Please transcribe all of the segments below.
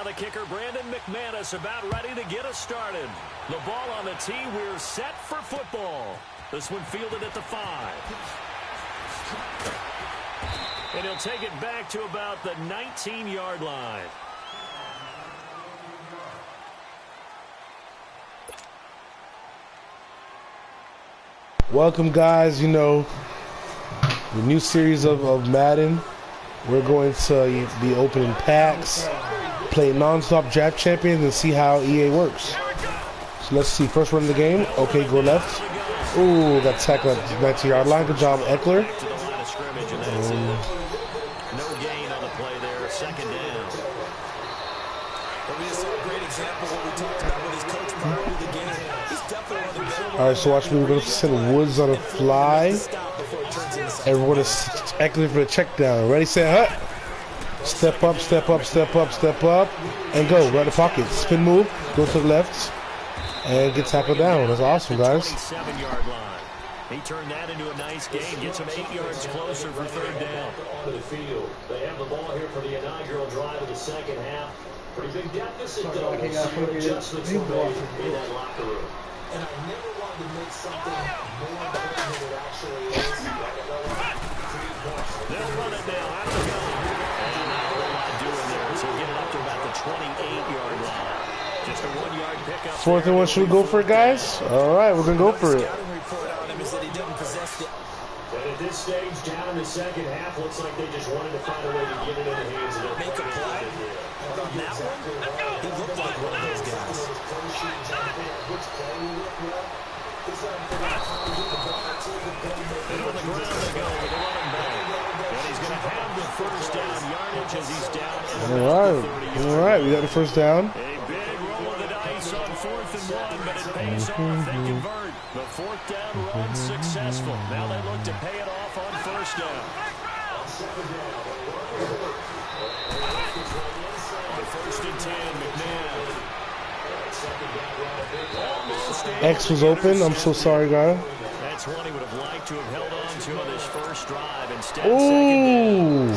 The kicker, Brandon McManus, about ready to get us started. The ball on the tee. We're set for football. This one fielded at the 5. And he'll take it back to about the 19-yard line. Welcome, guys. You know, the new series of Madden. We're going to be opening packs, play non-stop draft champions, and see how EA works. So let's see. First run of the game. Okay, go left. Ooh, got tackled at the 19-yard line. Good job, Eckler. No gain on the play there. Second down. We saw a great example of what we talked about with his coach prior to the game. He's definitely one of the better. All right, so watch me. We're going to send Woods on a fly. And we're going to Eckler for the check down. Ready, set, hut. Step up, step up, step up, step up. And go. Right in the pocket. Spin move. Go to the left. And get tackled down. That's awesome, guys. 27-yard line. He turned that into a nice gain. Gets him 8 yards closer for third down. On the field. They have the ball here for the inaugural drive of the second half. Pretty big deficit, though. Adjustments were made in that locker room. And I never wanted to make something more important than it actually is. They'll run it now out of the gun. And not a whole lot doing there. So get it up to about the 28-yard line. Just a 1-yard pickup. Fourth and one. Should we go for it, guys? All right, we're going to go for it. Scouting report on him is that he didn't possess it. And at this stage, down in the second half, looks like they just wanted to find a way to get it in the hands of their Make a play. But on that one, he looked like one of those guys. And on the ground they go with the running back. And he's going to have the first down yardage as he's down. All right, we got the first down. A big roll of the dice on 4th and 1, but it pays off. They convert. The 4th down run successful. Now they look to pay it off on first down. On 1st and 10, McNabb. X was open. I'm so sorry, guys. That's one he would have liked to have held on to on this first drive. Instead, Ooh.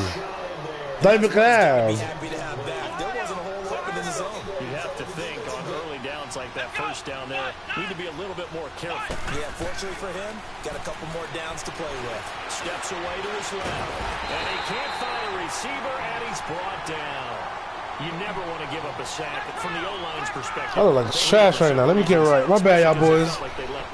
David McNabb. Happy to have that. There wasn't a whole lot within the zone. You have to think on early downs like that first down there, need to be a little bit more careful. Yeah, fortunately for him, got a couple more downs to play with. Steps away to his left. And he can't find a receiver, and he's brought down. You never want to give up a sack from the O-line's perspective. I look like trash right now. Let me get right. My bad, y'all boys.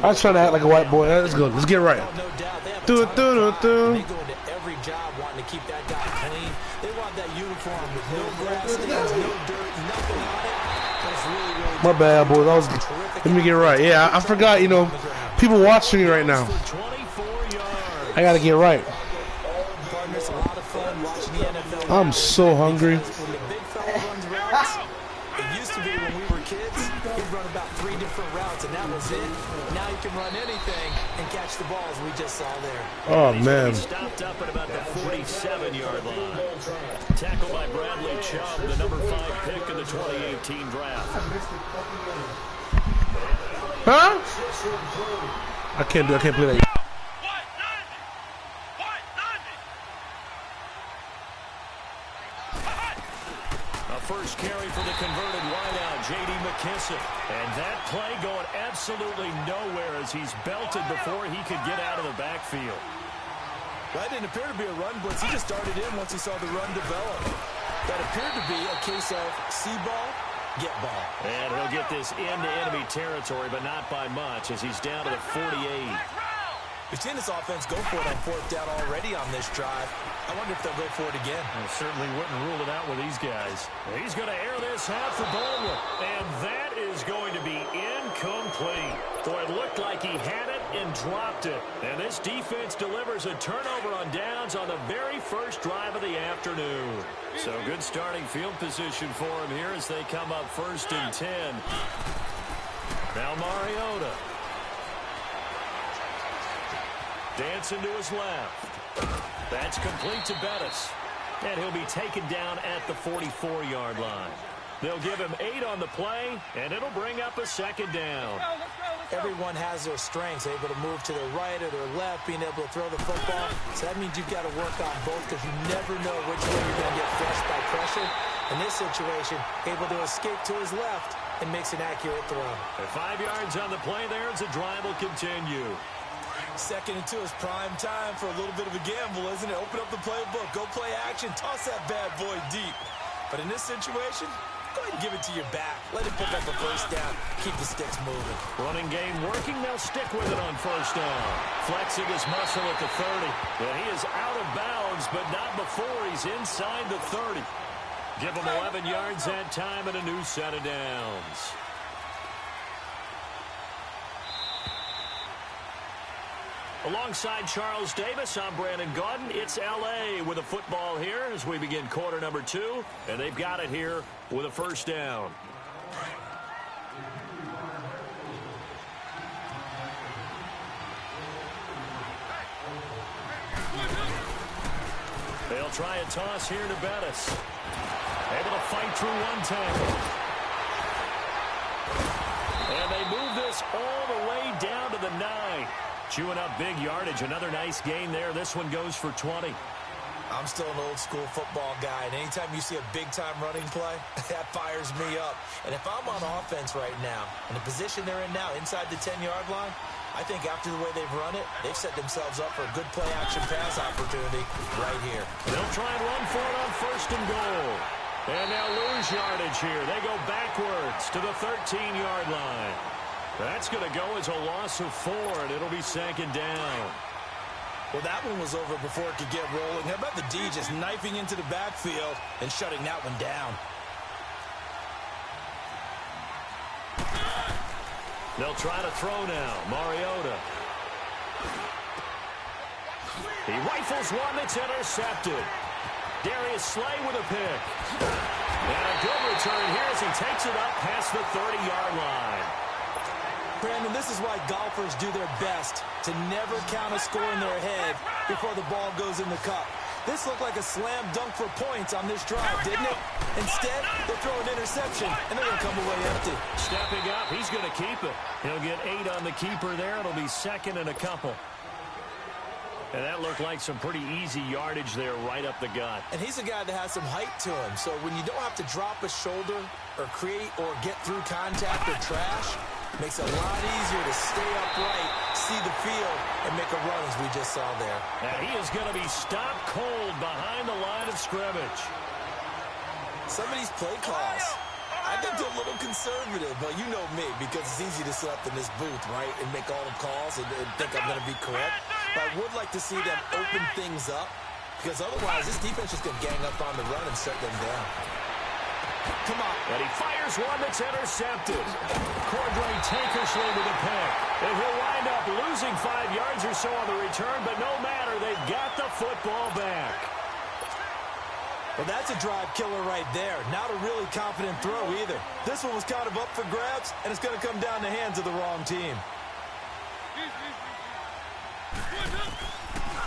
I was trying to act like a white boy. Let's go. Let's get right. No doubt. They have Do it, do it, do They it. go into every job wanting to keep that guy clean. They want that uniform with no grass stains, no dirt, nothing on it. That's really My bad, boys. Let me get right. Yeah, I forgot, you know, people watching me right now. 24 yards. I got to get right. Partner, it's a lot of fun watching the NFL. I'm so hungry. When the big fella runs routes, it used to be when we were kids, he'd run about 3 different routes, and that was it. Now he can run anything and catch the balls we just saw there. Oh, man. Stopped up at about the 47-yard line. Tackled by Bradley Chubb, the number 5 pick in the 2018 draft. Huh? I can't play that. A first carry for the converted wideout, J.D. McKissick. And that play going absolutely nowhere as he's belted before he could get out of the backfield. That didn't appear to be a run blitz. He just started in once he saw the run develop. That appeared to be a case of see ball, get ball. And he'll get this into enemy territory, but not by much as he's down to the 48. We've seen this offense go for it on 4th down already on this drive. I wonder if they'll go for it again. I certainly wouldn't rule it out with these guys. He's going to air this out for Baldwin. And that is going to be incomplete. Boy, it looked like he had it and dropped it. And this defense delivers a turnover on downs on the very first drive of the afternoon. So good starting field position for him here as they come up 1st and 10. Now Mariota. Dancing to his left. That's complete to Bettis. And he'll be taken down at the 44-yard line. They'll give him 8 on the play, and it'll bring up a second down. Everyone has their strengths, able to move to their right or their left, being able to throw the football. So that means you've got to work on both because you never know which way you're going to get flushed by pressure. In this situation, able to escape to his left and makes an accurate throw. And 5 yards on the play there as the drive will continue. Second and 2 is prime time for a little bit of a gamble, isn't it? Open up the playbook, go play action, toss that bad boy deep. But in this situation, go ahead and give it to your back. Let him pick up a first down. Keep the sticks moving. Running game working. They'll stick with it on first down. Flexing his muscle at the 30. And he is out of bounds, but not before he's inside the 30. Give him 11 yards that time and a new set of downs. Alongside Charles Davis, I'm Brandon Gaudin. It's L.A. with a football here as we begin quarter number 2. And they've got it here with a first down. They'll try a toss here to Bettis. Able to fight through one tackle. And they move this all the way down to the 9. Chewing up big yardage. Another nice gain there. This one goes for 20. I'm still an old-school football guy, and anytime you see a big-time running play, that fires me up. And if I'm on offense right now, in the position they're in now, inside the 10-yard line, I think after the way they've run it, they've set themselves up for a good play-action pass opportunity right here. They'll try and run for it on first and goal. And they'll lose yardage here. They go backwards to the 13-yard line. That's going to go as a loss of 4, and it'll be second down. Well, that one was over before it could get rolling. How about the D just knifing into the backfield and shutting that one down? They'll try to throw now. Mariota. He rifles one that's intercepted. Darius Slay with a pick. And a good return here as he takes it up past the 30-yard line. Brandon, this is why golfers do their best to never count a score in their head before the ball goes in the cup. This looked like a slam dunk for points on this drive, didn't it? Instead, they throw an interception, and they're going to come away empty. Stepping up, he's going to keep it. He'll get 8 on the keeper there. It'll be second and a couple. And that looked like some pretty easy yardage there right up the gut. And he's a guy that has some height to him, so when you don't have to drop a shoulder or create or get through contact or trash, makes it a lot easier to stay upright, see the field, and make a run as we just saw there. And he is going to be stopped cold behind the line of scrimmage. Some of these play calls, I think they're a little conservative, but you know me, because it's easy to sit up in this booth, right, and make all the calls and think I'm going to be correct. But I would like to see them open things up, because otherwise this defense is going to gang up on the run and shut them down. Come on. And he fires one that's intercepted. Cordray Tankersley with a pick. And he'll wind up losing 5 yards or so on the return, but no matter, they've got the football back. Well, that's a drive killer right there. Not a really confident throw either. This one was kind of up for grabs, and it's going to come down the hands of the wrong team.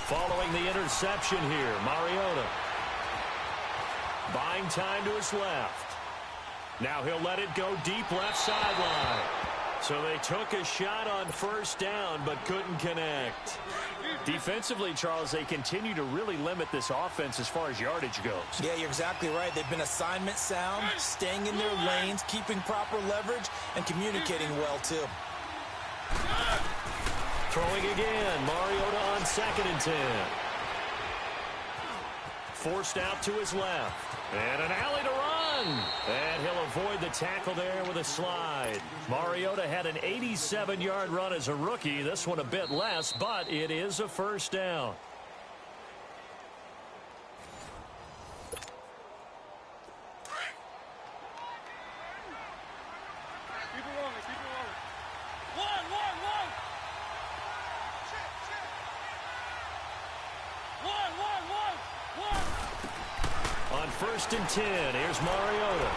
Following the interception here, Mariota. Buying time to his left. Now he'll let it go deep left sideline. So they took a shot on first down, but couldn't connect. Defensively, Charles, they continue to really limit this offense as far as yardage goes. Yeah, you're exactly right. They've been assignment sound, staying in their lanes, keeping proper leverage, and communicating well, too. Throwing again. Mariota on 2nd and 10. Forced out to his left. And an alley to run. And he'll avoid the tackle there with a slide. Mariota had an 87-yard run as a rookie. This one a bit less, but it is a first down. First and 10. Here's Mariota.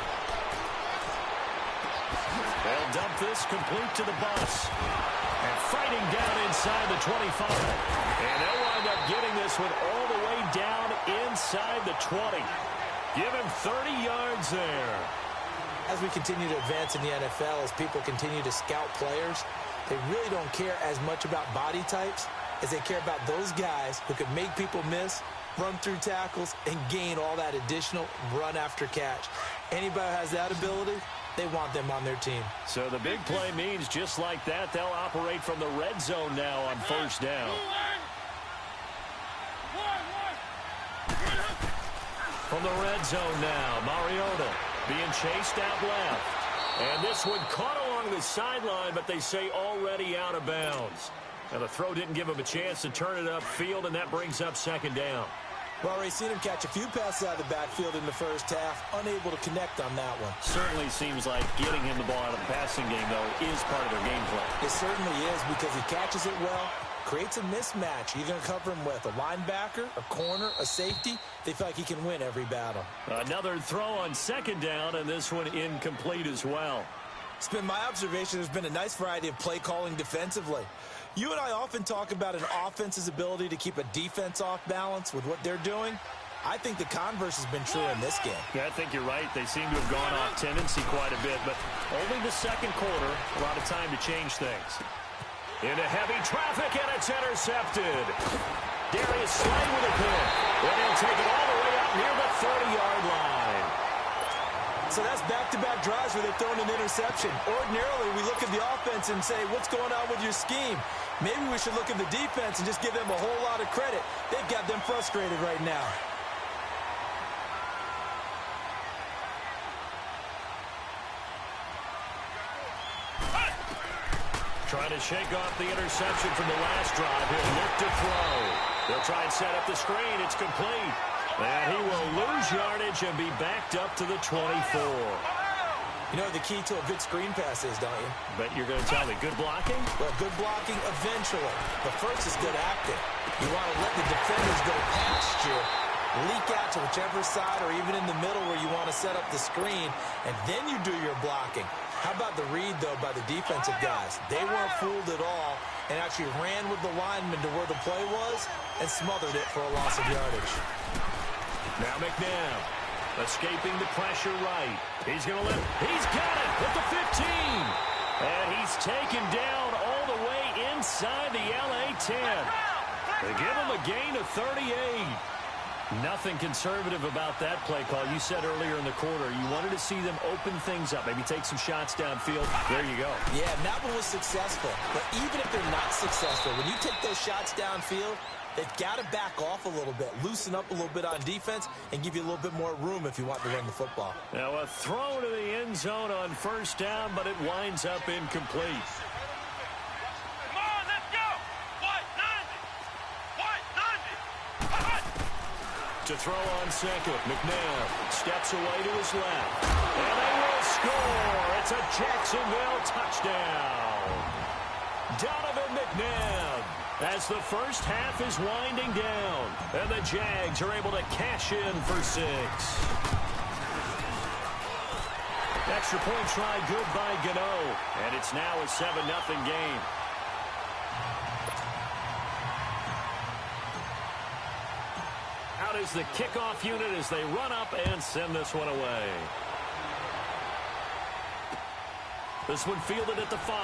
They'll dump this complete to the bus. And fighting down inside the 25. And they'll wind up getting this one all the way down inside the 20. Give him 30 yards there. As we continue to advance in the NFL, as people continue to scout players, they really don't care as much about body types as they care about those guys who can make people miss run through tackles, and gain all that additional run after catch. Anybody who has that ability, they want them on their team. So the big play means just like that, they'll operate from the red zone now on first down. From the red zone now, Mariota being chased out left. And this one caught along the sideline, but they say already out of bounds. And the throw didn't give him a chance to turn it upfield, and that brings up second down. Well, already seen him catch a few passes out of the backfield in the first half, unable to connect on that one. Certainly seems like getting him the ball out of the passing game, though, is part of their game plan. It certainly is, because he catches it well, creates a mismatch. You're going to cover him with a linebacker, a corner, a safety. They feel like he can win every battle. Another throw on second down, and this one incomplete as well. It's been my observation there's been a nice variety of play calling defensively. You and I often talk about an offense's ability to keep a defense off balance with what they're doing. I think the converse has been true in this game. Yeah, I think you're right. They seem to have gone off tendency quite a bit, but only the second quarter, a lot of time to change things. Into heavy traffic, and it's intercepted. Darius Slay with a pick. And he'll take it all the way out near the 30-yard line. So that's back-to-back drives where they've thrown an interception. Ordinarily, we look at the offense and say, what's going on with your scheme? Maybe we should look at the defense and just give them a whole lot of credit. They've got them frustrated right now. Trying to shake off the interception from the last drive. He'll look to throw. They'll try and set up the screen. It's complete. And he will lose yardage and be backed up to the 24. You know the key to a good screen pass is, don't you? But you're going to tell me good blocking? Well, good blocking eventually. But first is good acting. You want to let the defenders go past you, leak out to whichever side or even in the middle where you want to set up the screen, and then you do your blocking. How about the read, though, by the defensive guys? They weren't fooled at all and actually ran with the lineman to where the play was and smothered it for a loss of yardage. Now McNabb escaping the pressure right. He's going to let – he's got it at the 15. And he's taken down all the way inside the LA 10. They give him a gain of 38. Nothing conservative about that play call. You said earlier in the quarter you wanted to see them open things up, maybe take some shots downfield. There you go. Yeah, and that one was successful. But even if they're not successful, when you take those shots downfield, they've got to back off a little bit, loosen up a little bit on defense, and give you a little bit more room if you want to run the football. Now a throw to the end zone on first down, but it winds up incomplete. To throw on second, McNabb steps away to his left. And they will score. It's a Jacksonville touchdown. Donovan McNabb as the first half is winding down. And the Jags are able to cash in for 6. Extra point try good by Gano. And it's now a 7-0 game. Out is the kickoff unit as they run up and send this one away. This one fielded at the 5.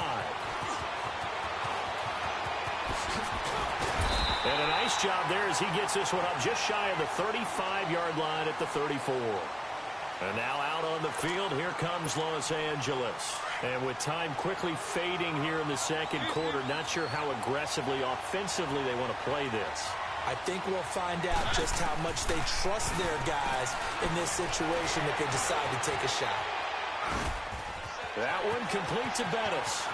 And a nice job there as he gets this one up just shy of the 35-yard line at the 34. And now out on the field, here comes Los Angeles. And with time quickly fading here in the second quarter, not sure how aggressively, offensively they want to play this. I think we'll find out just how much they trust their guys in this situation if they decide to take a shot. That one complete to Bettis.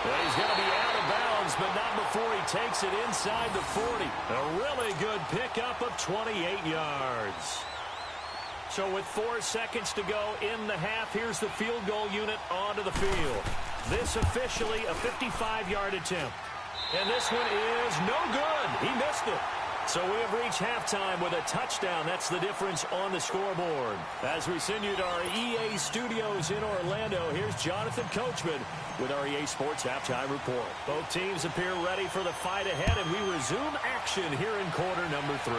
Well, he's going to be out of bounds, but not before he takes it inside the 40. A really good pickup of 28 yards. So with 4 seconds to go in the half, here's the field goal unit onto the field. This officially a 55-yard attempt. And this one is no good. He missed it. So we have reached halftime with a touchdown. That's the difference on the scoreboard. As we send you to our EA studios in Orlando, here's Jonathan Coachman with our EA Sports Halftime Report. Both teams appear ready for the fight ahead, and we resume action here in quarter number 3.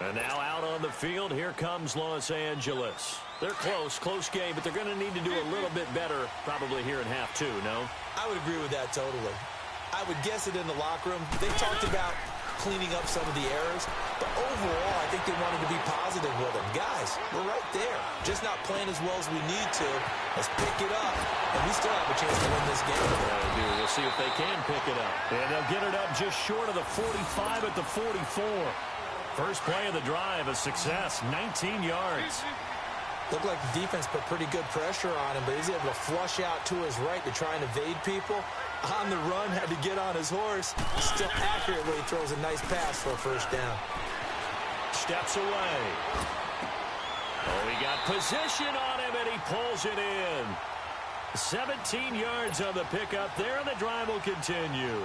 And now out on the field, here comes Los Angeles. They're close game, but they're going to need to do a little bit better probably here in half two, no? I would agree with that totally. I would guess it in the locker room. They talked about cleaning up some of the errors, but overall, I think they wanted to be positive with them. Guys, we're right there. Just not playing as well as we need to. Let's pick it up, and we still have a chance to win this game. We'll see if they can pick it up. And they'll get it up just short of the 45 at the 44. First play of the drive, a success, 19 yards. Looked like the defense put pretty good pressure on him, but he's able to flush out to his right to try and evade people. On the run, had to get on his horse. Still accurately throws a nice pass for a first down. Steps away. Oh, he got position on him, and he pulls it in. 17 yards on the pickup there, and the drive will continue.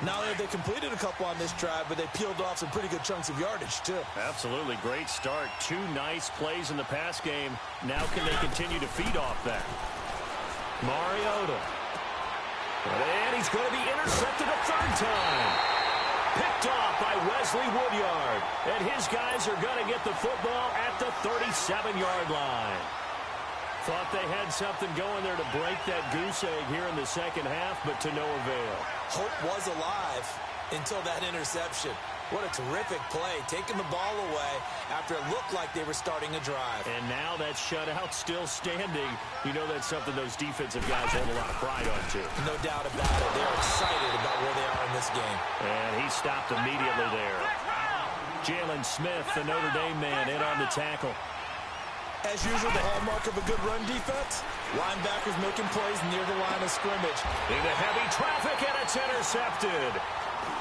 Not only have they completed a couple on this drive, but they peeled off some pretty good chunks of yardage, too. Absolutely. Great start. 2 nice plays in the pass game. Now can they continue to feed off that? Mariota. And he's going to be intercepted a third time. Picked off by Wesley Woodyard. And his guys are going to get the football at the 37-yard line. Thought they had something going there to break that goose egg here in the second half, but to no avail. Hope was alive until that interception. What a terrific play, taking the ball away after it looked like they were starting a drive. And now that shutout still standing. You know that's something those defensive guys hold a lot of pride on, too. No doubt about it. They're excited about where they are in this game. And he stopped immediately there. Jalen Smith, the Notre Dame man, in on the tackle. As usual, the hallmark of a good run defense, linebackers making plays near the line of scrimmage. Into heavy traffic, and it's intercepted.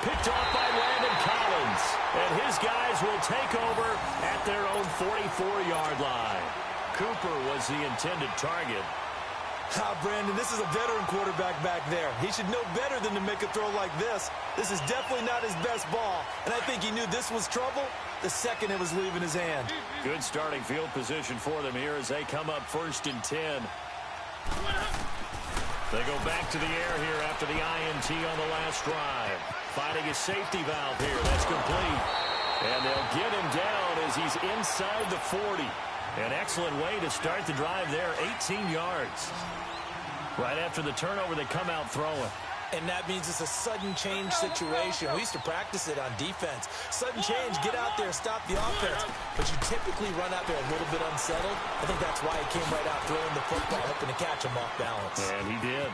Picked off by Landon Collins. And his guys will take over at their own 44-yard line. Cooper was the intended target. Brandon, this is a veteran quarterback back there. He should know better than to make a throw like this. This is definitely not his best ball. And I think he knew this was trouble the second it was leaving his hand. Good starting field position for them here as they come up 1st and 10. They go back to the air here after the INT on the last drive. Finding a safety valve here. That's complete. And they'll get him down as he's inside the 40. An excellent way to start the drive there, 18 yards. Right after the turnover, they come out throwing. And that means it's a sudden change situation. We used to practice it on defense. Sudden change, get out there, stop the offense. But you typically run out there a little bit unsettled. I think that's why he came right out throwing the football, hoping to catch him off balance. And he did.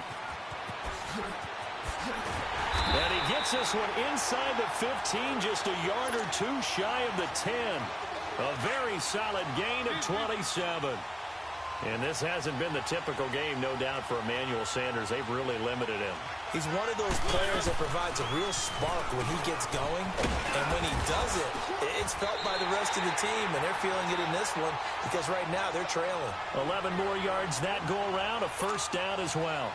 And he gets this one inside the 15, just a yard or two shy of the 10. A very solid gain of 27. And this hasn't been the typical game, no doubt, for Emmanuel Sanders. They've really limited him. He's one of those players that provides a real spark when he gets going. And when he does it, it's felt by the rest of the team. And they're feeling it in this one because right now they're trailing. 11 more yards that go around, a first down as well.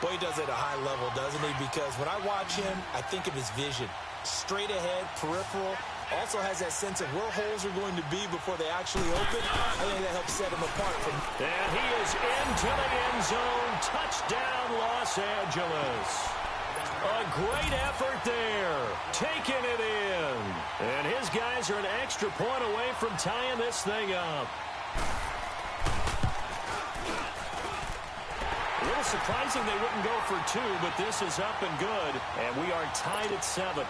Boy, he does it at a high level, doesn't he? Because when I watch him, I think of his vision. Straight ahead, peripheral. Also has that sense of where holes are going to be before they actually open. I think that helps set him apart from. And he is into the end zone. Touchdown, Los Angeles. A great effort there. Taking it in. And his guys are an extra point away from tying this thing up. A little surprising they wouldn't go for 2, but this is up and good. And we are tied at 7.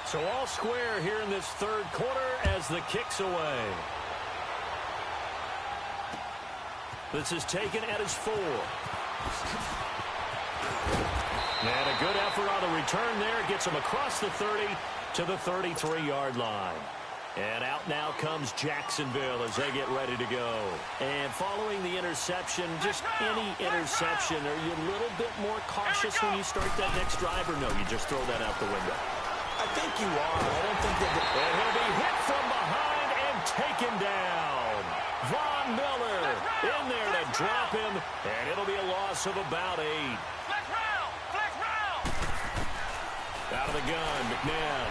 So all square here in this third quarter as the kick's away. This is taken at his 4. And a good effort on the return there. Gets him across the 30 to the 33-yard line. And out now comes Jacksonville as they get ready to go. And following the interception, just any interception, are you a little bit more cautious when you start that next drive, or no, you just throw that out the window? I think you are. I don't think that. And he'll be hit from behind and taken down. Von Miller in there to drop him, and it'll be a loss of about 8. Out of the gun, McNabb.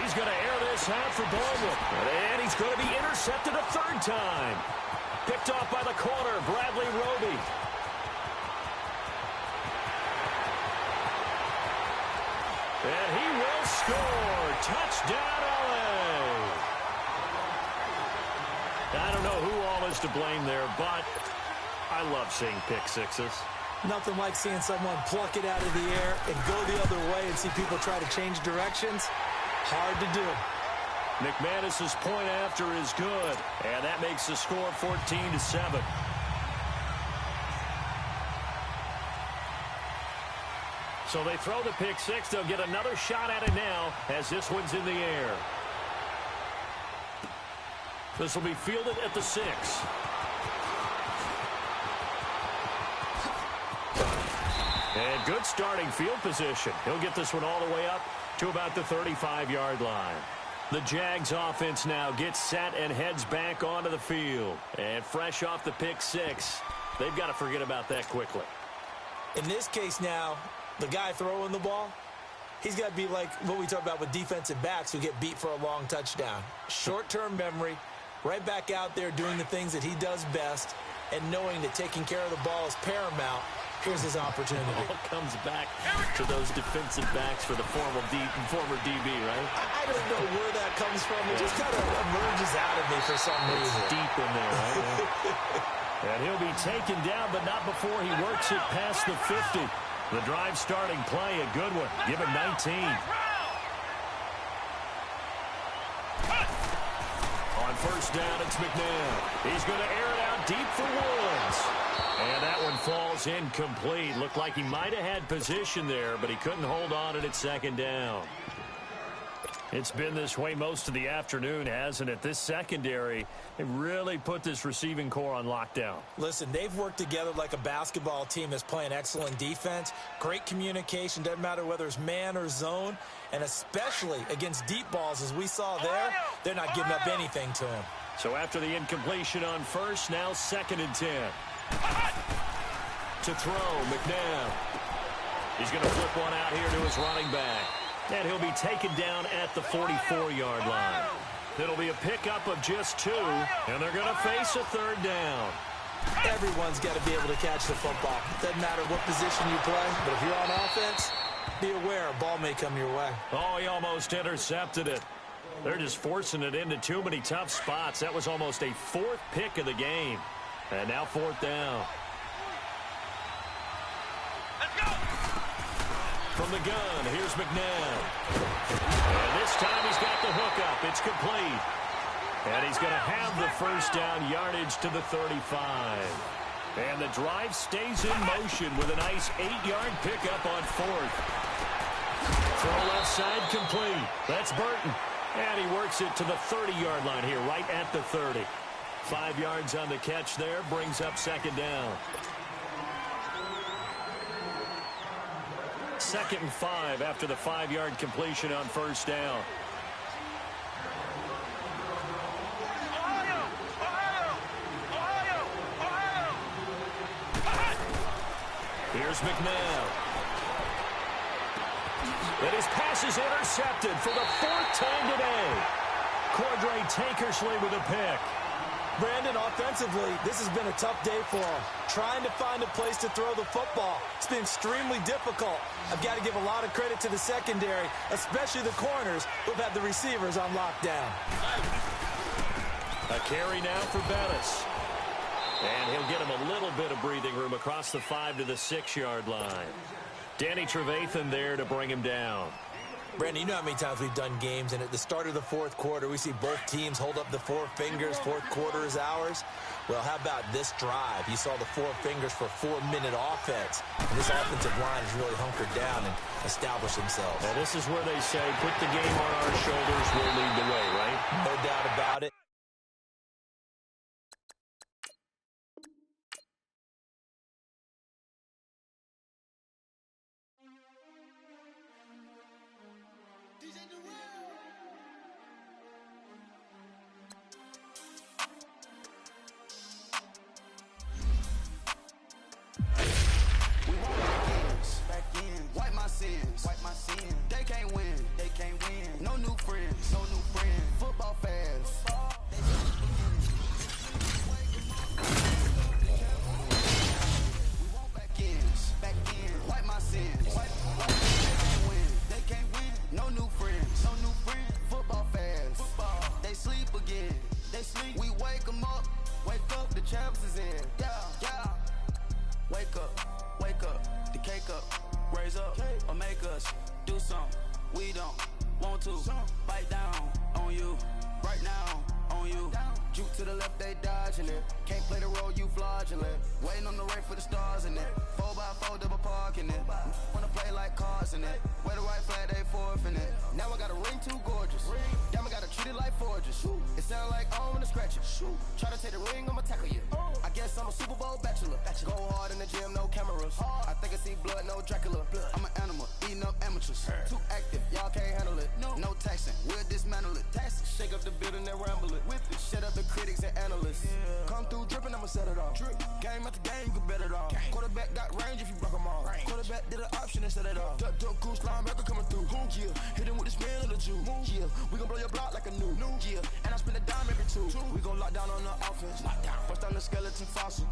He's going to air this out for Baldwin. And he's going to be intercepted a third time. Picked off by the corner, Bradley Roby. And he will score. Touchdown, LA. I don't know who all is to blame there, but I love seeing pick sixes. Nothing like seeing someone pluck it out of the air and go the other way and see people try to change directions. Hard to do. McManus's point after is good, and that makes the score 14-7. So they throw the pick six. They'll get another shot at it now as this one's in the air. This will be fielded at the 6. And good starting field position. He'll get this one all the way up to about the 35-yard line. The Jags offense now gets set and heads back onto the field. And fresh off the pick six, they've got to forget about that quickly. In this case now, the guy throwing the ball, he's got to be like what we talk about with defensive backs who get beat for a long touchdown. Short-term memory, right back out there doing the things that he does best, and knowing that taking care of the ball is paramount. Here's his opportunity. It all comes back to those defensive backs for the former DB, right? I don't know where that comes from. It just kind of emerges out of me for some reason. It's deep in there, right? And he'll be taken down, but not before he works it past the 50. The drive starting play, a good one. Give him 19. On first down, it's McNabb. He's going to air it out deep for Woods. And that one falls incomplete. Looked like he might have had position there, but he couldn't hold on at second down. It's been this way most of the afternoon, hasn't it? This secondary, they really put this receiving core on lockdown. Listen, they've worked together like a basketball team that's playing excellent defense. Great communication, doesn't matter whether it's man or zone. And especially against deep balls, as we saw there, they're not giving up anything to him. So after the incompletion on first, now 2nd and 10. To throw, McNabb. He's going to flip one out here to his running back. And he'll be taken down at the 44-yard line. It'll be a pickup of just 2, and they're going to face a 3rd down. Everyone's got to be able to catch the football. Doesn't matter what position you play, but if you're on offense, be aware a ball may come your way. Oh, he almost intercepted it. They're just forcing it into too many tough spots. That was almost a 4th pick of the game. And now 4th down. Let's go! From the gun, here's McNabb. And this time he's got the hookup. It's complete. And he's going to have the first down yardage to the 35. And the drive stays in motion with a nice 8-yard pickup on 4th. Throw left side complete. That's Burton. And he works it to the 30-yard line here, right at the 30. 5 yards on the catch there, brings up 2nd down. 2nd and 5 after the 5-yard completion on first down. Here's McNabb. And his pass is intercepted for the 4th time today. Cordray Tankersley with a pick. Brandon, offensively, this has been a tough day for him. Trying to find a place to throw the football. It's been extremely difficult. I've got to give a lot of credit to the secondary, especially the corners who've had the receivers on lockdown. A carry now for Bettis. And he'll get him a little bit of breathing room across the 5 to the 6-yard line. Danny Trevathan there to bring him down. Brandon, you know how many times we've done games, and at the start of the 4th quarter, we see both teams hold up the 4 fingers. 4th quarter is ours. Well, how about this drive? You saw the 4 fingers for 4-minute offense. And this offensive line has really hunkered down and established themselves. Now, this is where they say, put the game on our shoulders, we'll lead the way, right? No doubt about it. They can't win. make us do something we don't want to. Bite down on you right now. On you, juke to the left, they dodging it. Can't play the role, you fraudulent. Waiting on the right for the stars in it. 4x4 double parking it. Wanna play like cars in it. Wear the white flag, they forfeit it. Now I got a ring too gorgeous. Damn, I gotta treat it like fortress. It sound like I don't wanna scratch it. Try to take the ring, I'ma tackle you. I guess I'm a Super Bowl bachelor. Go hard in the gym, no cameras. I think I see blood, no Dracula. I'm an animal, eating up amateurs. Too active, y'all can't handle it. No taxing, we'll dismantle it. Shake up the building and ramble it. Whip it, shut up the critics and analysts. Come through dripping, I'ma set it off. Game after game, you can bet it off. Quarterback got range if you block them all. Quarterback did an option and set it off. Duck, goose, linebacker coming through. Yeah, hit him with the spin of the Jew. Yeah, we gon' blow your block like a new. Yeah, and I spin a dime every two. We gon' lock down on the offense. Bust down the skeleton fossil.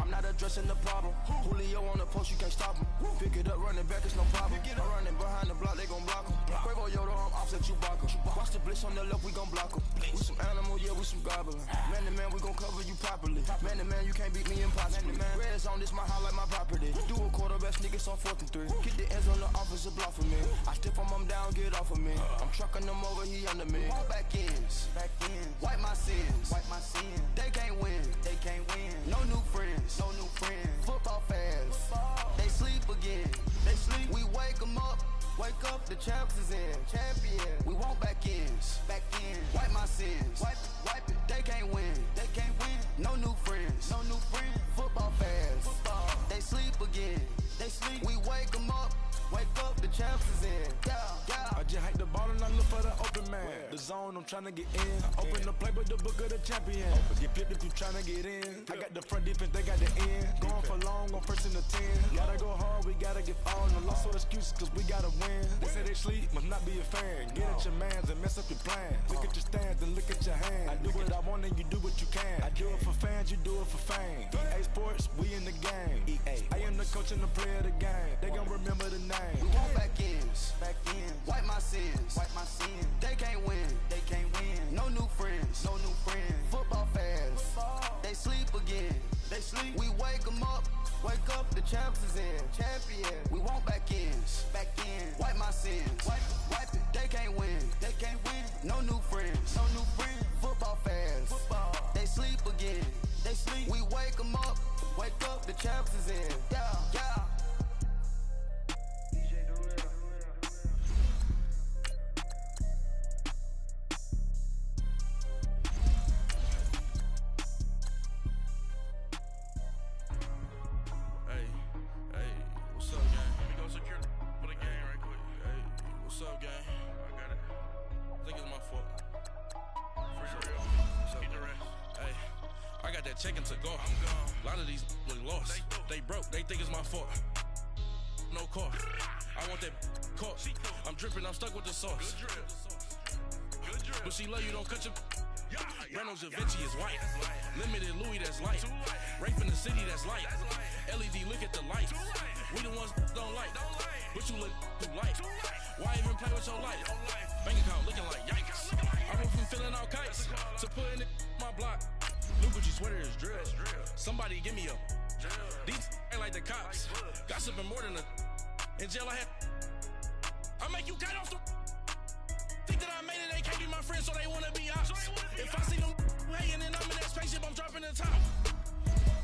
I'm not addressing the problem. Julio on the post, you can't stop him. Pick it up, running back, it's no problem. I'm running behind the block, they gon' block him. Quavo Yoda, I'm offset Chewbacca. Watch the blitz on the left, we gon' block him. We some animal, yeah, we some goblin. Man to man, we gon' cover you properly. Man to man, you can't beat me impossibly. Red zone, this my highlight, my property. Do a quarterback sneakers on 4th and 3. Get the ends on the offensive block for me. I stiff him down, get off of me. I'm trucking them over, he under me. Back ends, wipe my sins. They can't win, No new friends, Football fans, they sleep again. We wake them up. Wake up, the champs is in. Champion. We want back ends. Wipe my sins. Wipe it. They can't win. No new friends. Football fans. They sleep again. We wake them up. Wake up, the champs is in. Yeah. I just hike the ball and I look for the open man. The zone, I'm tryna get in. Open the playbook, the book of the champion. Get flipped if you tryna get in. I got the front defense, they got the end. Going for long, on first and the 10. Gotta go hard, we gotta get all. No loss or excuses, cause we gotta win. They say they sleep, must not be a fan. Get at your mans and mess up your plans. Look at your stands and look at your hands. I do what I want and you do what you can. I do it for fans, you do it for fame. EA Sports, we in the game. I am the coach and the player of the game. They gon' remember the name. We want back ends. Wipe my sins. They can't win. No new friends. Football fans. They sleep again. We wake them up. Wake up, the champs is in. Champion. We want back ends. Wipe my sins. Wipe it. They can't win. No new friends. Football fans. They sleep again. We wake them up. Wake up, the champs is in. Yeah. Checking to go. A lot of these look lost. They broke, they think it's my fault. No car. I want that car. I'm dripping, I'm stuck with the sauce. But she love you, don't cut your. Reynolds Da Vinci is white. Limited Louis, that's light. Rape in the city, that's light. LED, look at the lights. We the ones don't like. But you look too light. Why even play with your life? Bank account looking like yikes. I went from filling out kites to putting it in my block. Blue Gucci sweater is drill. Somebody give me a. These ain't like the cops. Gossiping more than a. In jail I had. I make you cut off the. Think that I made it, they can't be my friends, so they wanna be ops. If I see them hanging and I'm in that spaceship, I'm dropping the top.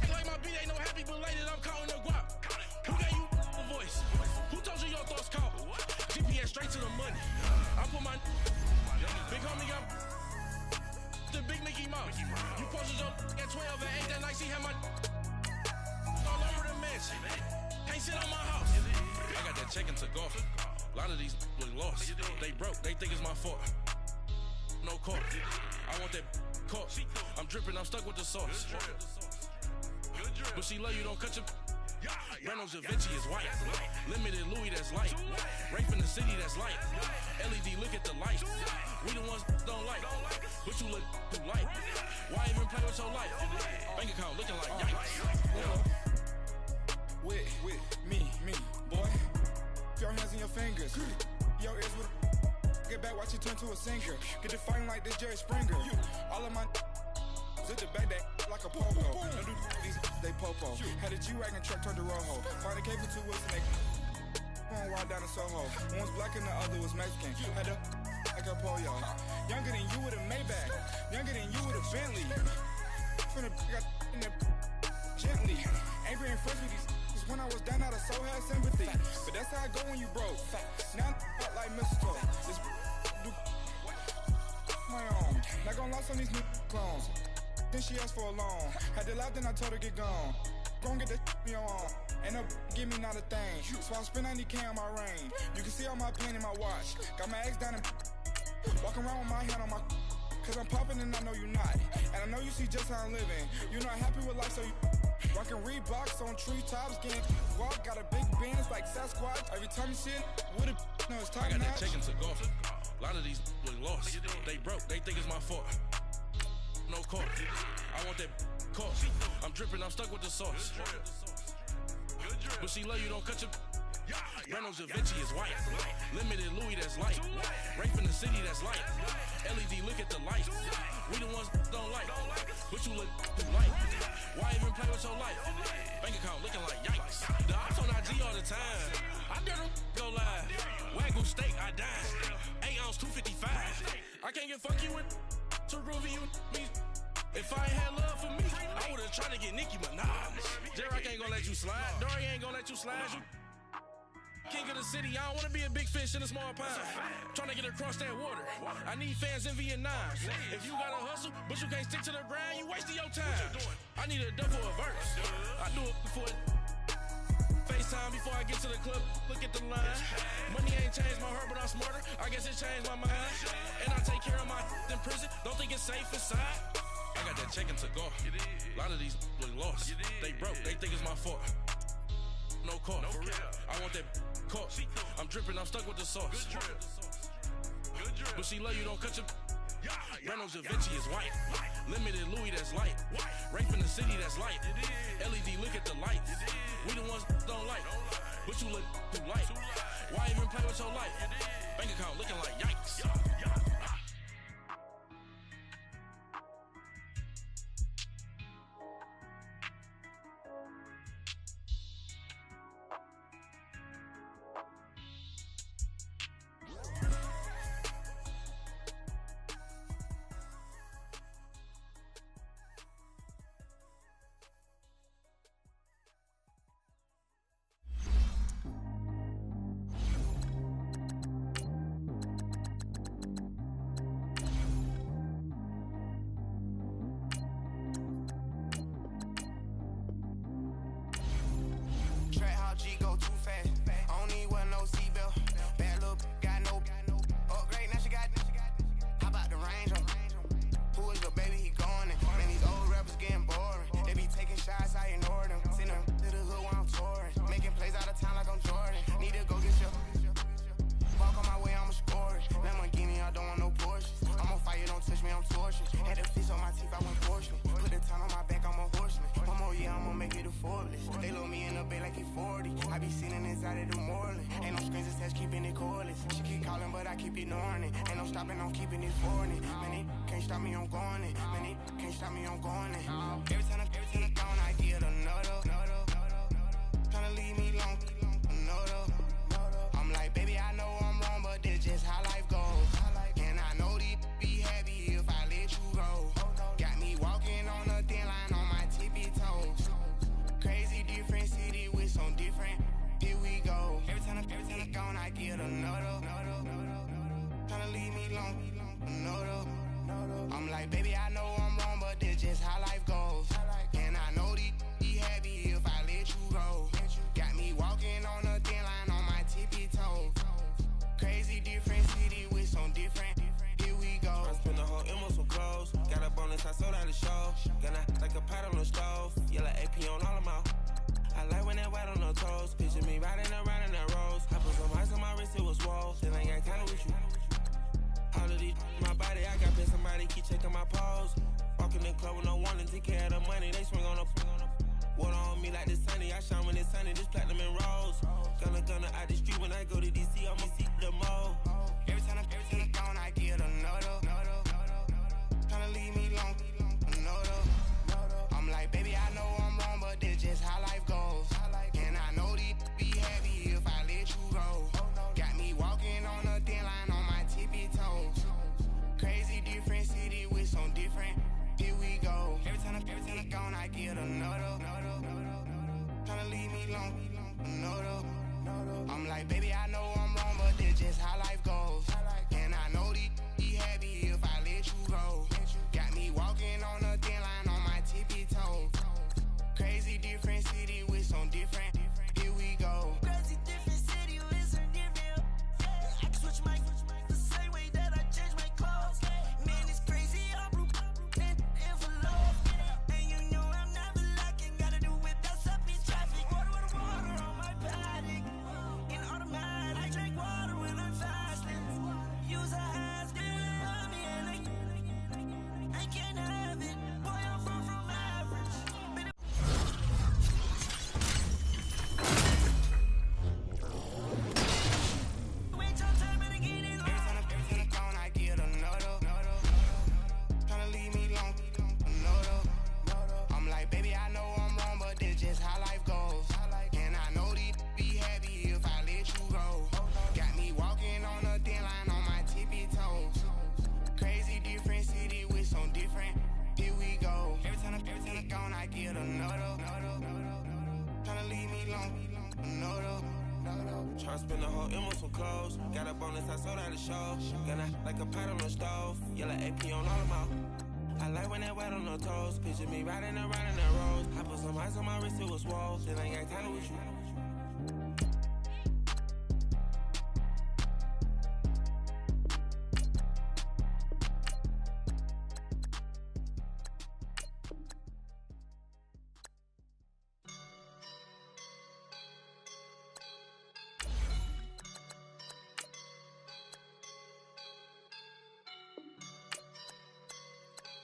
Act like my beat ain't no happy belated, I'm counting the guap. Who gave you a voice? Who told you your thoughts count? GPS straight to the money. I put my. Big homie got. The big Mickey Mouse. You posted up at 12 and 8 that night, she had my all over the mansion. Can't sit on my house. I got that checking to golf. A lot of these look lost. They broke, they think it's my fault. No car. I want that car. I'm dripping, I'm stuck with the sauce. But she love you, don't cut your. Reynolds Da Vinci is white. Limited Louis, that's light. Rape in the city, that's light. LED, look at the lights. We the ones don't like. But you look too light. Why even play with your life? Bank account looking like yikes. With me, boy. Your hands in your fingers. Your ears with get back, watch you turn to a singer. Get the fighting like this Jerry Springer. All of my at the back that like a pogo. No do these they popo. Had a G-Wagon truck turned to Rojo. Find a cable 2 wheels and they One walk down to Soho. One was black and the other was Mexican. Had to like a polio. Younger than you with a Maybach. Younger than you with a Bentley. From the got in the gently. Ain't been friends with these when I was down out of so had sympathy. But that's how I go when you broke. Now I'm like mistletoe. This do my own. Not gonna lost on these new clones. Then she asked for a loan. Had to laugh, then I told her get gone. Gon' get that me on. Ain't no give me not a thing. So I spend 90K on my range. You can see all my pain in my watch. Got my ex down and walking around with my hand on my. Cause I'm popping and I know you not. And I know you see just how I'm living. You're not happy with life, so you rockin' Reeboks on treetops, getting walk. Got a big band, it's like Sasquatch. Every time you see it, with a no, it's time. I got that chicken to go. A lot of these was lost. They broke, they think it's my fault. No court. I want that court. I'm dripping, I'm stuck with the sauce. But she love you, don't cut your. Reynolds Da Vinci is white. Limited Louis, that's light. Rape in the city, that's light. LED, look at the light. We the ones don't like. But you look through light. Why even play with your life? Bank account looking like yikes. The ops on IG all the time. I dare them go live. Wagyu steak, I dine. 8 ounce, 255. I can't get fuck you with too groovy you me. If I ain't had love for me, I would've tried to get Nicki Minaj. J-Rock ain't gonna let you slide. Dory ain't gonna let you slide. You king of the city, I don't wanna be a big fish in a small pond. Trying to get across that water. I need fans in Vietnam. If you gotta hustle, but you can't stick to the grind, you wasting your time. I need a double a verse. I do it before FaceTime before I get to the club. Look at the line. Money ain't changed my heart, but I'm smarter. I guess it changed my mind. And I take care of my in prison. Don't think it's safe inside. I got that chicken to go. A lot of these was lost. They broke, they think it's my fault. No court. I want that court. I'm dripping, I'm stuck with the sauce. But she love you, don't cut your. Reynolds Da Vinci is white. Limited Louis, that's light. Rape in the city, that's light. LED, look at the light. We the ones don't like. But you look too light. Why even play with your life? Bank account looking like yikes. How life goes, and I know these be happy if I let you go. long. No, though. I'm like, baby, I know I'm wrong, but this just how life goes. And I know these be happy if I let you go. Got me walking on a thin line on my tippy toe. Crazy different city with some different. Here we go. Crazy different city with some different. I can switch my the same way that I change my clothes. Man, it's crazy. I'm envelope. And you know I'm never lacking. Gotta do it. That's up in traffic. Water on my paddock. In automatic. I drink water when I'm fasting. Use a has been me and I can't have it. Boy, I'm far from average. Wait your time and get in line. Every time I phone, I get another. Tryna leave me alone. I'm like, baby, I know I'm wrong, but this just how life goes. And I know these be happy if I let you go. Got me walking on a thin line on my tippy toes. Crazy different city with some different. Here we go. Every time I gone, I get another. Tryna leave me alone. Tryna spend the whole M on some clothes. Got a bonus, I sold out the show. Gonna like a pot on the stove. Yellow AP on all of my. I like when that wet on the toes. Picture me riding around in that road. I put some ice on my wrist, it was swole. Then I ain't got time with you.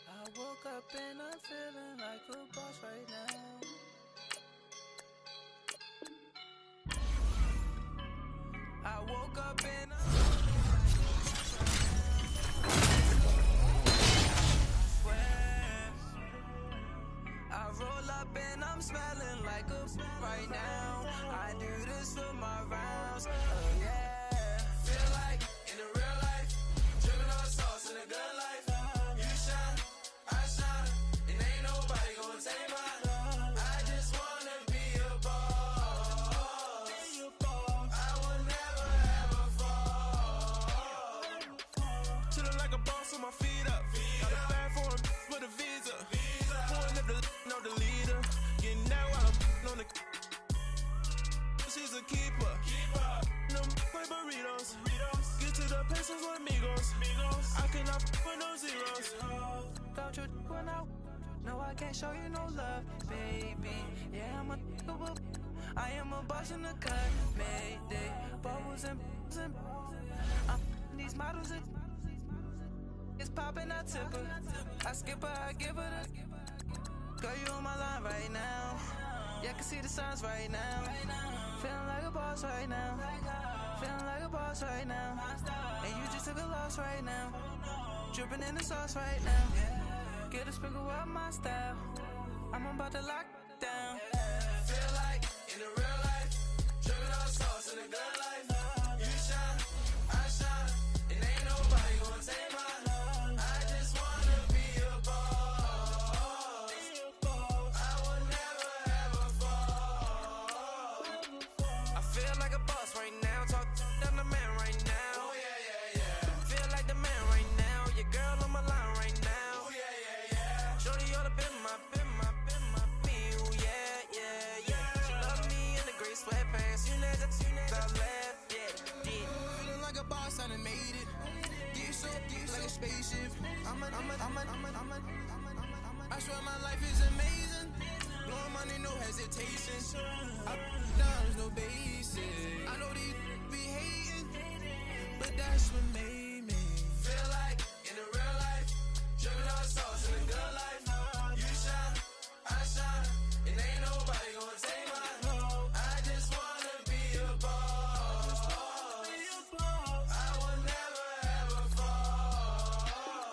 I woke up and I'm feeling like a boss right now. I woke up and I'm swear. I roll up and I'm smelling like a right now. I do this for my rounds. Oh yeah. Feel like in the real life, dripping on sauce in a good life. You shine, I shine, and ain't nobody gonna take mine. I just wanna be a boss. I will never ever fall. Chillin' like a boss with my feet up. Got a bag for him with a visa. Pulling up the know the leader. Getting out while I'm on the. She's a keeper. Them play burritos. Get to the pesos with amigos. I cannot with no zeros. Don't you when no, I can't show you no love, baby. Yeah, I am a boss in the cut, Mayday. Bubbles and these models are it's popping, I tip her. I skip her, I give her the girl, you on my line right now. Yeah, I can see the signs right now. Feeling like a boss right now. Feeling like a boss right now. And you just took a loss right now. Dripping in the sauce right now. Get a sprinkle up my style. I'm about to lock down. Feel like in the real life, dripping on sauce in a good life. You shine, I shine, and ain't nobody gonna take mine. I just wanna be a boss. I will never ever fall. I feel like a boss right now. Talk to the man right now. Oh yeah. Feel like the man right now. Your girl on my line right now. Oh yeah. Shorty oughta been my. Ooh, yeah. She love me in the gray sweatpants. You never I left, yeah. Feeling like a boss, I done made it. Get so like a spaceship. I swear my life is amazing. Blowing money, no hesitation. Up, downs, no basic. I know these be hating, but that's what made me. Feel like in the real life, dripping on sauce in a good life. You shine, I shine, and ain't nobody gonna take mine. I just wanna be a boss. I will never ever fall.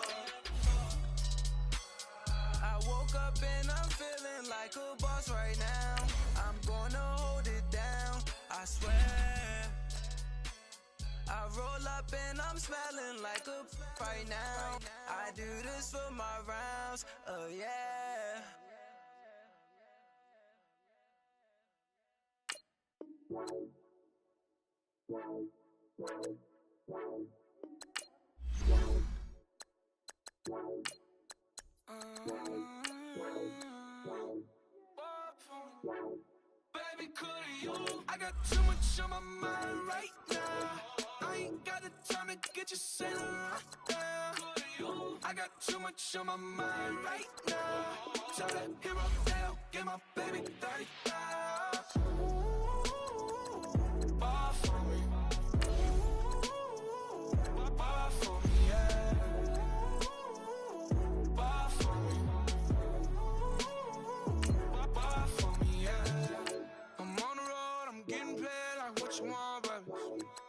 I woke up and I'm feeling like a boss right now. I'm gonna hold it down, I swear. I roll up and I'm smelling like a right now. I do this for my rounds, oh yeah. Baby, could you? I got too much on my mind right now. I ain't got the time to get you sailing right now. I got too much on my mind right now. Tell that hero down, get my baby 30,000. Bar for me. Bar for me, yeah. Bar for me. Bar for me, yeah. I'm on the road, I'm getting paid like what you want, baby.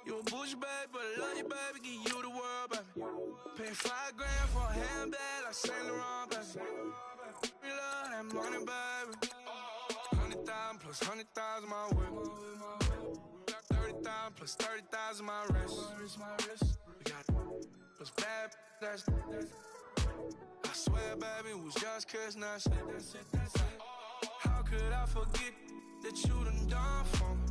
You a bougie, baby, but I love you, baby. Give you the world, baby. Paying $5 grand for a handbag like Saint Laurent, baby. We love that money, baby. 100,000 plus 100,000 my way. Got 30,000 plus 30,000 my wrist. We got plus bad, that's. I swear, baby, it was just kiss, that's it. How could I forget that you done for me?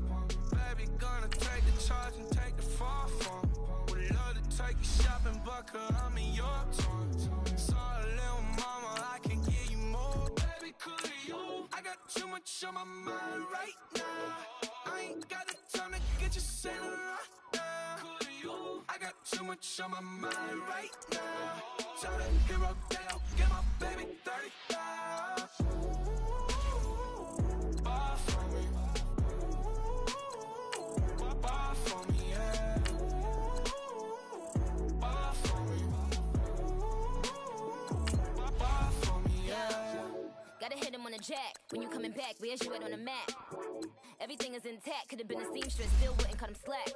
Baby, gonna take the charge and take the fall from me. Would love to take you shopping, but I'm in your town. Sorry, little mama, I can give you more. Baby, could you? I got too much on my mind right now. I ain't got the time to get you sailing right now. Could you? I got too much on my mind right now. Tell the hero down, get my baby 30,000. Bar for me. Bar for me, yeah. Bar for me. Bar for me, yeah. Gotta hit him on the jack. When you coming back, where's you at on the map? Everything is intact. Could've been a seamstress, still wouldn't cut him slack.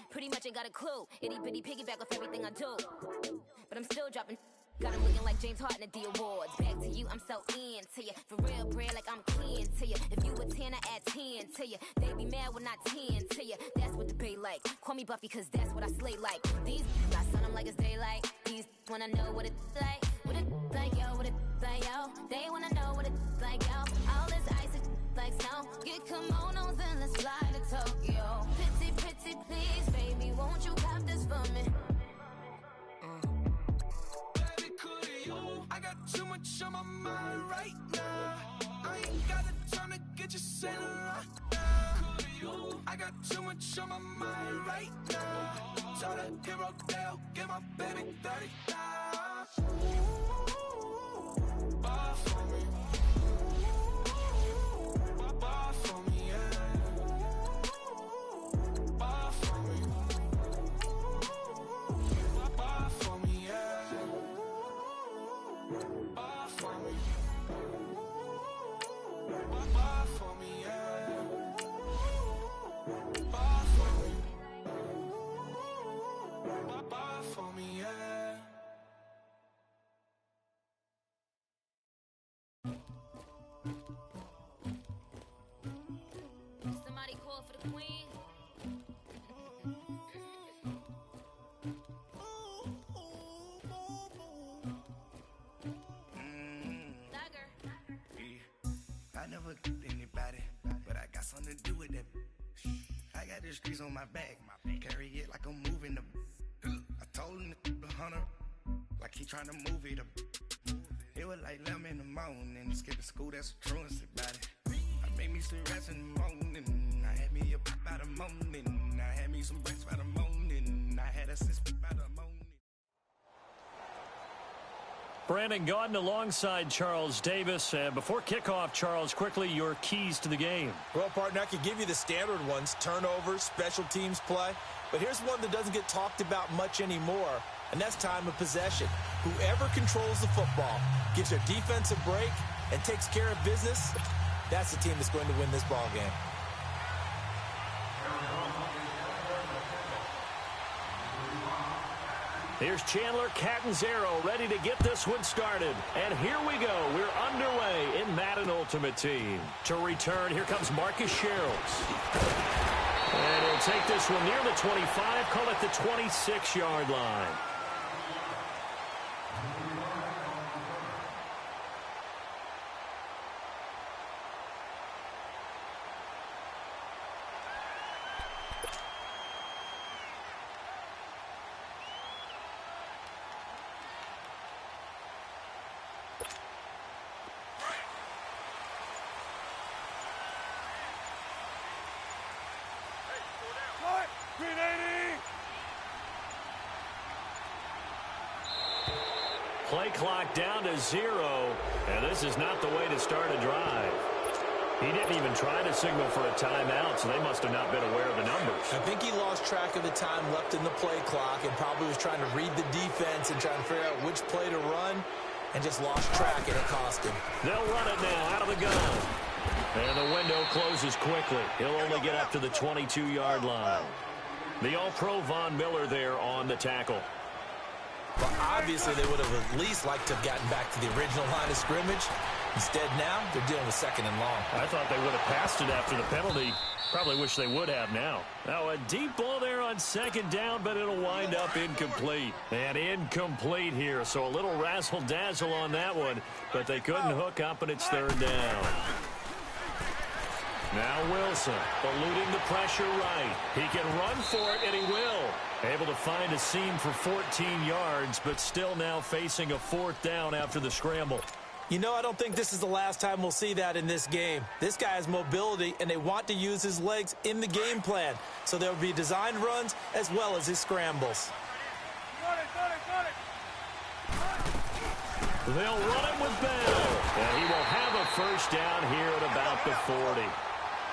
Pretty much ain't got a clue. Itty bitty piggyback off everything I do. But I'm still dropping. Got him looking like James Harden at the awards. Back to you, I'm so into you. For real, bread, like I'm kin to you. If you a 10, I add 10 to you. They be mad when I 10 to you. That's what the bay like. Call me Buffy, cause that's what I slay like. These I son them like it's daylight. These wanna know what it's like. What it like, yo, what it like, yo. They wanna know what it's like, yo. All this ice is like snow. Get kimonos and let's fly to Tokyo. Pretty, pretty, please, baby, won't you cop this for me? I got too much on my mind right now. I ain't got the time to get you sailing right now. I got too much on my mind right now. Tell the hero down, get my baby 30,000. Bar for me. Bar for me, yeah. Bar for me. Bar for me, yeah. Bar for me. Bar for me, yeah. Bar for me. Bar for me, yeah. Somebody call for the queen. I never anybody, but I got something to do with that. I got the streets on my back, carry it like I'm moving the. I told him the hunter, like he trying to move it up. It was like 11 in the morning, skipping school, that's a truancy about it. I made me some rest in the morning, I had me a pop by the morning, I had me some breakfast by the morning, I had a six by the morning. Brandon Gaudin alongside Charles Davis. And before kickoff, Charles, quickly, your keys to the game. Well, partner, I could give you the standard ones, turnovers, special teams play. But here's one that doesn't get talked about much anymore, and that's time of possession. Whoever controls the football, gives their defense a break, and takes care of business, that's the team that's going to win this ball game. Here's Chandler Catanzaro ready to get this one started. And here we go. We're underway in Madden Ultimate Team. To return, here comes Marcus Sherrills. And he'll take this one near the 25, call it the 26-yard line. Play clock down to 0, and this is not the way to start a drive. He didn't even try to signal for a timeout, so they must have not been aware of the numbers. I think he lost track of the time left in the play clock and probably was trying to read the defense and trying to figure out which play to run and just lost track, and it cost him. They'll run it now out of the gun. And the window closes quickly. He'll only get up to the 22-yard line. The All-Pro Von Miller there on the tackle. Well, obviously, they would have at least liked to have gotten back to the original line of scrimmage. Instead, now, they're dealing with 2nd and long. I thought they would have passed it after the penalty. Probably wish they would have now. Now, a deep ball there on 2nd down, but it'll wind up incomplete. And incomplete here, so a little razzle-dazzle on that one, but they couldn't hook up, and it's 3rd down. Now Wilson, eluding the pressure right. He can run for it, and he will. Able to find a seam for 14 yards, but still now facing a 4th down after the scramble. You know, I don't think this is the last time we'll see that in this game. This guy has mobility, and they want to use his legs in the game plan. So there will be designed runs as well as his scrambles. They'll run him with Bell, and he will have a 1st down here at about the 40.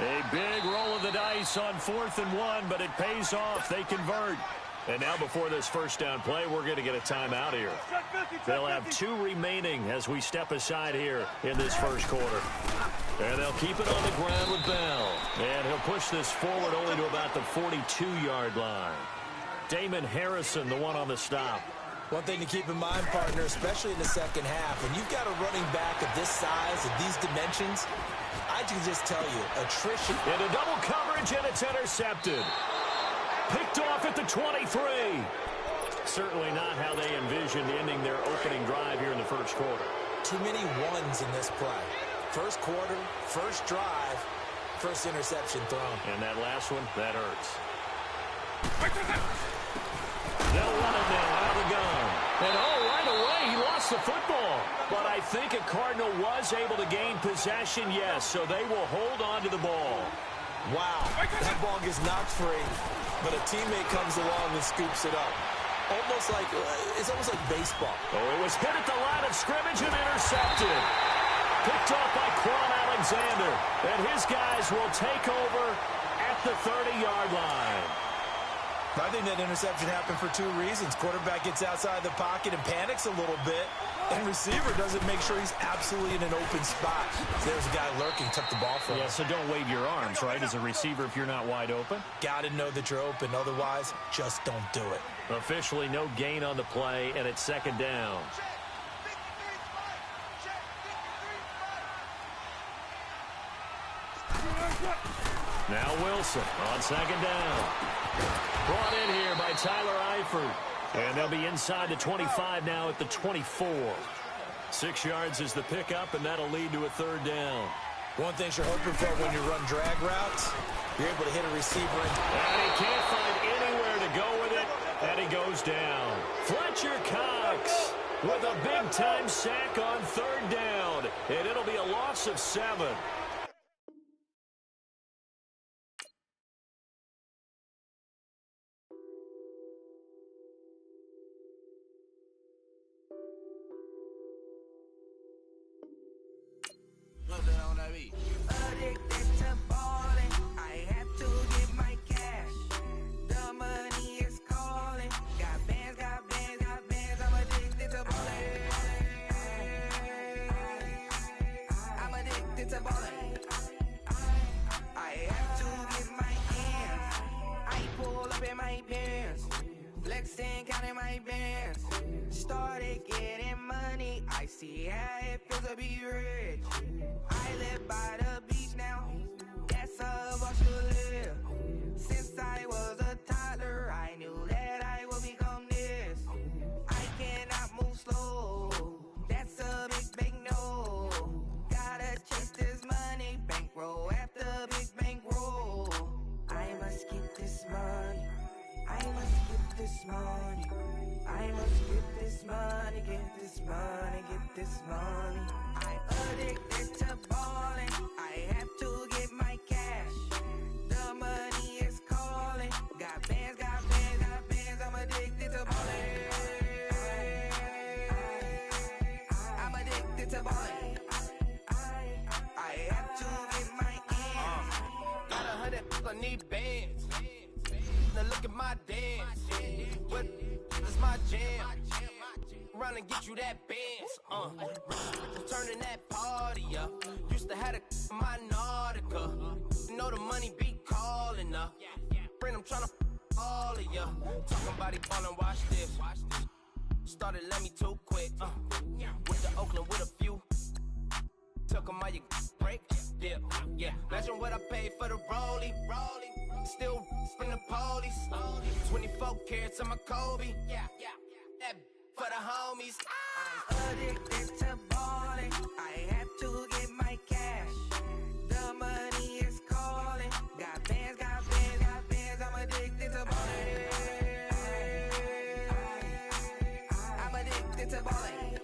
A big roll of the dice on 4th and 1, but it pays off. They convert. And now before this 1st down play, we're going to get a timeout here. They'll have 2 remaining as we step aside here in this 1st quarter. And they'll keep it on the ground with Bell. And he'll push this forward only to about the 42-yard line. Damon Harrison, the one on the stop. One thing to keep in mind, partner, especially in the 2nd half, when you've got a running back of this size, of these dimensions, I can just tell you, attrition. Into double coverage, and it's intercepted. Picked off at the 23. Certainly not how they envisioned ending their opening drive here in the 1st quarter. Too many ones in this play. 1st quarter, 1st drive, 1st interception thrown. And that last one, that hurts. They'll run it now out of the gun. And right away, he lost the football. But I think a Cardinal was able to gain possession, yes, so they will hold on to the ball. Wow, that ball gets knocked free, but a teammate comes along and scoops it up. It's almost like baseball. Oh, it was hit at the line of scrimmage and intercepted. Picked off by Quan Alexander. And his guys will take over at the 30-yard line. I think that interception happened for 2 reasons. Quarterback gets outside the pocket and panics a little bit, and receiver doesn't make sure he's absolutely in an open spot. So there's a guy lurking, took the ball from him. Yeah, so don't wave your arms, right, as a receiver if you're not wide open. Got to know that you're open. Otherwise, just don't do it. Officially no gain on the play, and it's 2nd down. Now Wilson on 2nd down. Brought in here by Tyler Eifert. And they'll be inside the 25 now at the 24. 6 yards is the pickup, and that'll lead to a 3rd down. One thing you're hoping for when you run drag routes, you're able to hit a receiver. And he can't find anywhere to go with it, and he goes down. Fletcher Cox with a big-time sack on 3rd down, and it'll be a loss of 7. Addicted to balling, I have to get my cash. The money is calling. Got bands, I'm addicted to balling. I'm addicted to balling. I have to get my hands. I pull up in my pants, flexing, counting my bands. Started getting money, I see how it feels to be rich. I live by the beach now, that's how I should live. Since I was a toddler, I knew that I would become this. I cannot move slow, that's a big no. Gotta chase this money, bankroll after big bankroll. I must get this money, I must get this money. I must get this money, get this money, get this money. I'm addicted to balling, I have to get my cash. The money is calling, got bands, I'm addicted to balling. But it's my jam. Run and get you that Benz. Turning that party up. Used to have my Nautica. You know the money be calling up. Friend, I'm tryna all of ya. Talking about it, ballin', watch this. Started let me too quick. With the Oakland with a few. Took 'em all you break. Yeah. Imagine what I paid for the rollie. Still from the police. 24 carats on my Kobe. That for the homies. Addicted to balling. I have to get my cash. The money is calling. Got bands, got bands, got bands. I'm addicted to balling. I'm addicted to balling.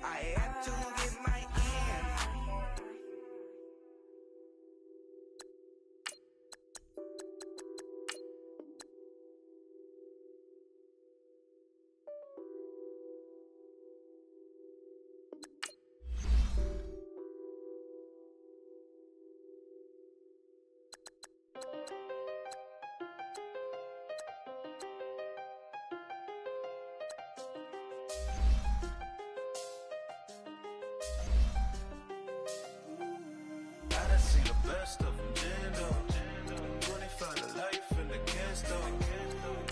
I have to get my ends. I done seen the best of them, Jando. 25 to life in the can't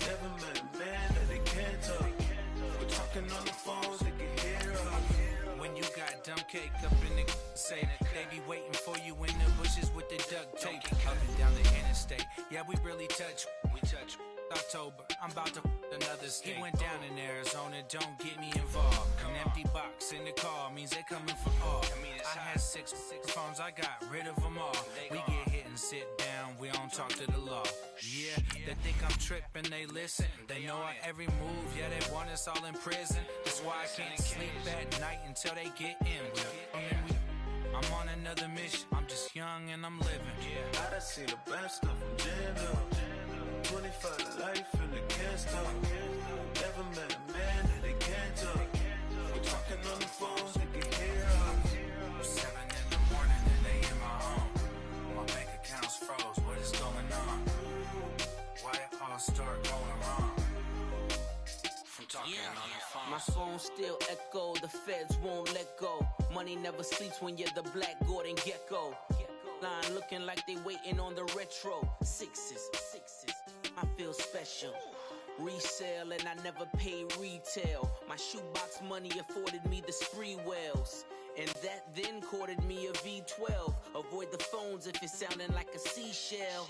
Never met a man that they can't talk. We're talking on the phones, they can hear us. When you got dumb cake up in the say that they be waiting for you in the bushes with the duct tape up and down the interstate. Yeah, we really touch. We touch. October, I'm about to another state. He went down in Arizona, don't get me involved. An empty box in the car means they coming for all. I had six phones, I got rid of them all. We get hit and sit down, we don't talk to the law. Yeah, they think I'm tripping, they listen. They know our every move, yeah, they want us all in prison. That's why I can't sleep at night until they get in. I'm on another mission, I'm just young and I'm living. Yeah, I done seen the best of them, Jando. 25 to life in the can't stop. Never met a man that they can't talk. We're talking on the phones, they can hear us. 7 in the morning and they in my home. My bank account's froze, what is going on? Why it all start going wrong? From talking on the phone. My phone still echo, the feds won't let go. Money never sleeps when you're the Black Gordon Gecko. Line looking like they waiting on the retro. Sixes, I feel special. Resale and I never pay retail. My shoebox money afforded me the spree wells. And that then courted me a V12. Avoid the phones if it's sounding like a seashell.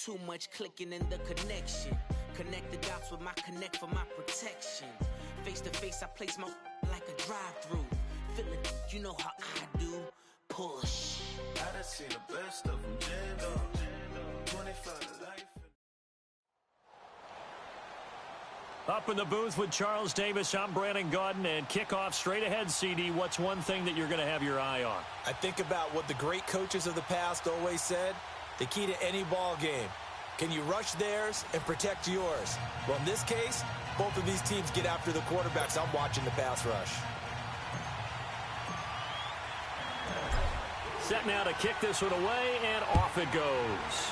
Too much clicking in the connection. Connect the dots with my connect for my protection. Face to face I place my like a drive-through. Feel it, you know how I do. Push. I done seen the best of them, Jando. 25 to life. Up in the booth with Charles Davis, I'm Brandon Gaudin, and kickoff straight ahead, CD. What's one thing that you're going to have your eye on? I think about what the great coaches of the past always said. The key to any ball game. Can you rush theirs and protect yours? Well, in this case, both of these teams get after the quarterbacks. I'm watching the pass rush. Set now to kick this one away, and off it goes.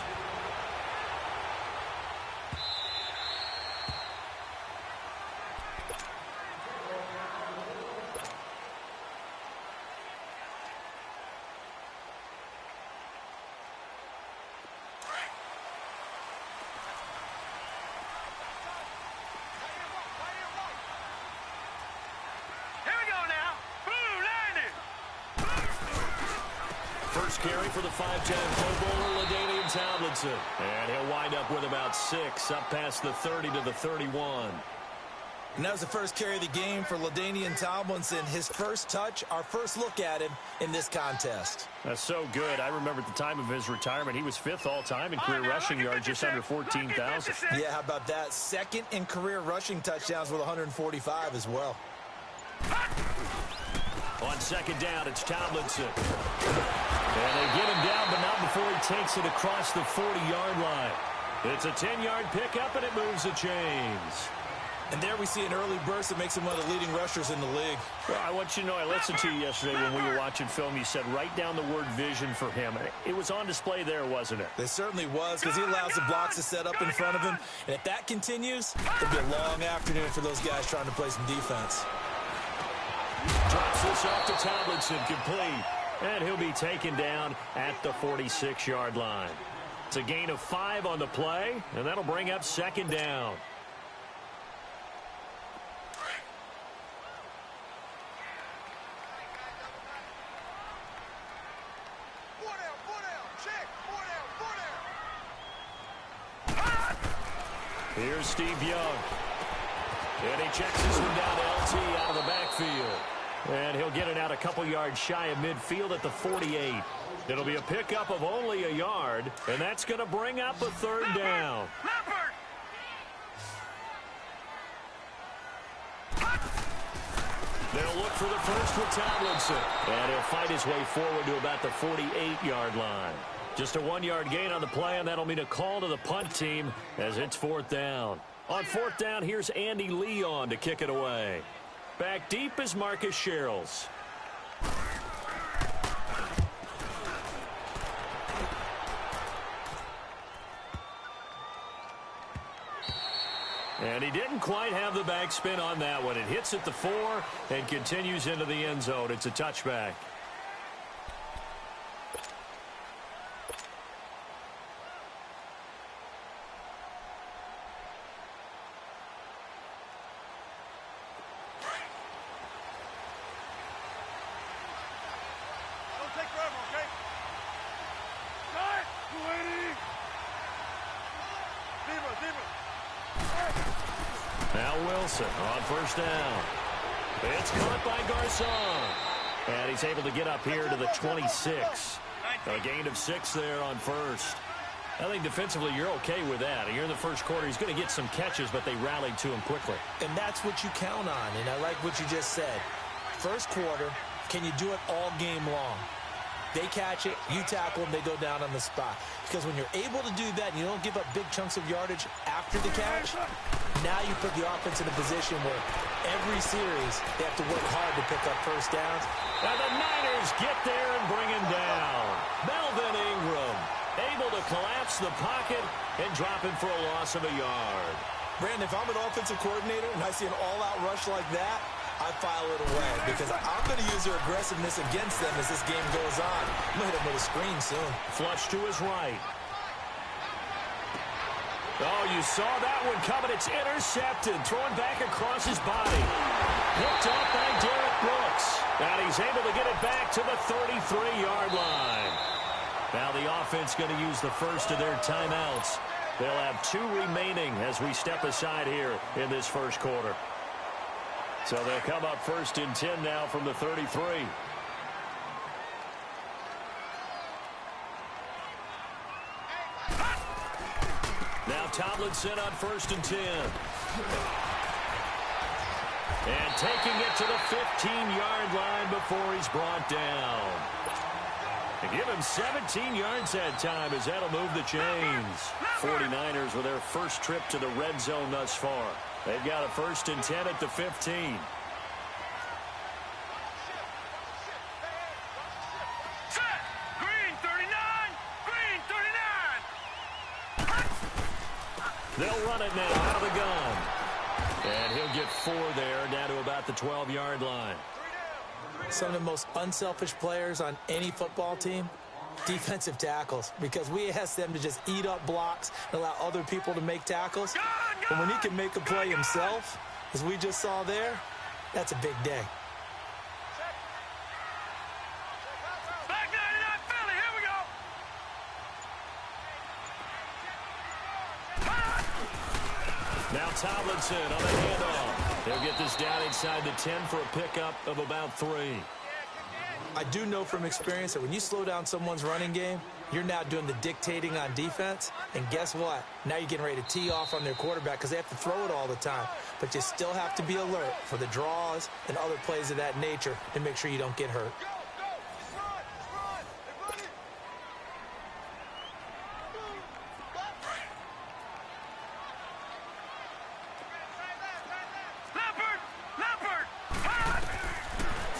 First carry for the 5'10" Pro Bowler, LaDainian Tomlinson. And he'll wind up with about 6, up past the 30 to the 31. And that was the first carry of the game for LaDainian Tomlinson. His first touch, our first look at him in this contest. That's so good. I remember at the time of his retirement, he was 5th all-time in career rushing yards, just under 14,000. Yeah, how about that? 2nd in career rushing touchdowns with 145 as well. On second down, it's Tomlinson. And they get him down, but not before he takes it across the 40-yard line. It's a 10-yard pickup, and it moves the chains. And there we see an early burst that makes him one of the leading rushers in the league. Well, I want you to know, I listened to you yesterday when we were watching film. You said write down the word vision for him. It was on display there, wasn't it? It certainly was, because he allows the blocks to set up in front of him. And if that continues, it'll be a long afternoon for those guys trying to play some defense. Drops this off to Tomlinson, complete. And he'll be taken down at the 46-yard line. It's a gain of 5 on the play, and that'll bring up second down. Here's Steve Young. And he checks this one down to LT out of the backfield. And he'll get it out a couple yards shy of midfield at the 48. It'll be a pickup of only a yard, and that's going to bring up a third down. They'll look for the first with Tomlinson. And he'll fight his way forward to about the 48-yard line. Just a 1-yard gain on the play, and that'll mean a call to the punt team as it's fourth down. On fourth down, here's Andy Leon to kick it away. Back deep is Marcus Sherrills. And he didn't quite have the backspin on that one. It hits at the 4 and continues into the end zone. It's a touchback. Now Wilson on first down. It's caught by Garcon. And he's able to get up here to the 26. A gain of 6 there on first. I think defensively you're okay with that. Here in the first quarter, he's going to get some catches, but they rallied to him quickly. And that's what you count on, and I like what you just said. First quarter, can you do it all game long? They catch it, you tackle them, they go down on the spot. Because when you're able to do that and you don't give up big chunks of yardage after the catch, now you put the offense in a position where every series they have to work hard to pick up first downs. And the Niners get there and bring him down. Melvin Ingram able to collapse the pocket and drop him for a loss of a yard. Brandon, if I'm an offensive coordinator and I see an all-out rush like that, I file it away because I'm going to use their aggressiveness against them as this game goes on. I'm going to hit them with a screen soon. Flush to his right. Oh, you saw that one coming. It's intercepted. Thrown back across his body. Picked up by Derek Brooks. And he's able to get it back to the 33-yard line. Now the offense going to use the first of their timeouts. They'll have 2 remaining as we step aside here in this first quarter. So they'll come up first and 10 now from the 33. Now Tomlinson on first and 10. And taking it to the 15-yard line before he's brought down. And give him 17 yards that time as that'll move the chains. 49ers with their first trip to the red zone thus far. They've got a first and 10 at the 15. They'll run it now out of the gun. And he'll get 4 there, down to about the 12-yard line. Some of the most unselfish players on any football team, defensive tackles, because we ask them to just eat up blocks and allow other people to make tackles. But when he can make a play himself, as we just saw there, that's a big day. Now Tomlinson on the handoff. They'll get this down inside the 10 for a pickup of about 3. I do know from experience that when you slow down someone's running game, you're now doing the dictating on defense. And guess what? Now you're getting ready to tee off on their quarterback because they have to throw it all the time. But you still have to be alert for the draws and other plays of that nature to make sure you don't get hurt.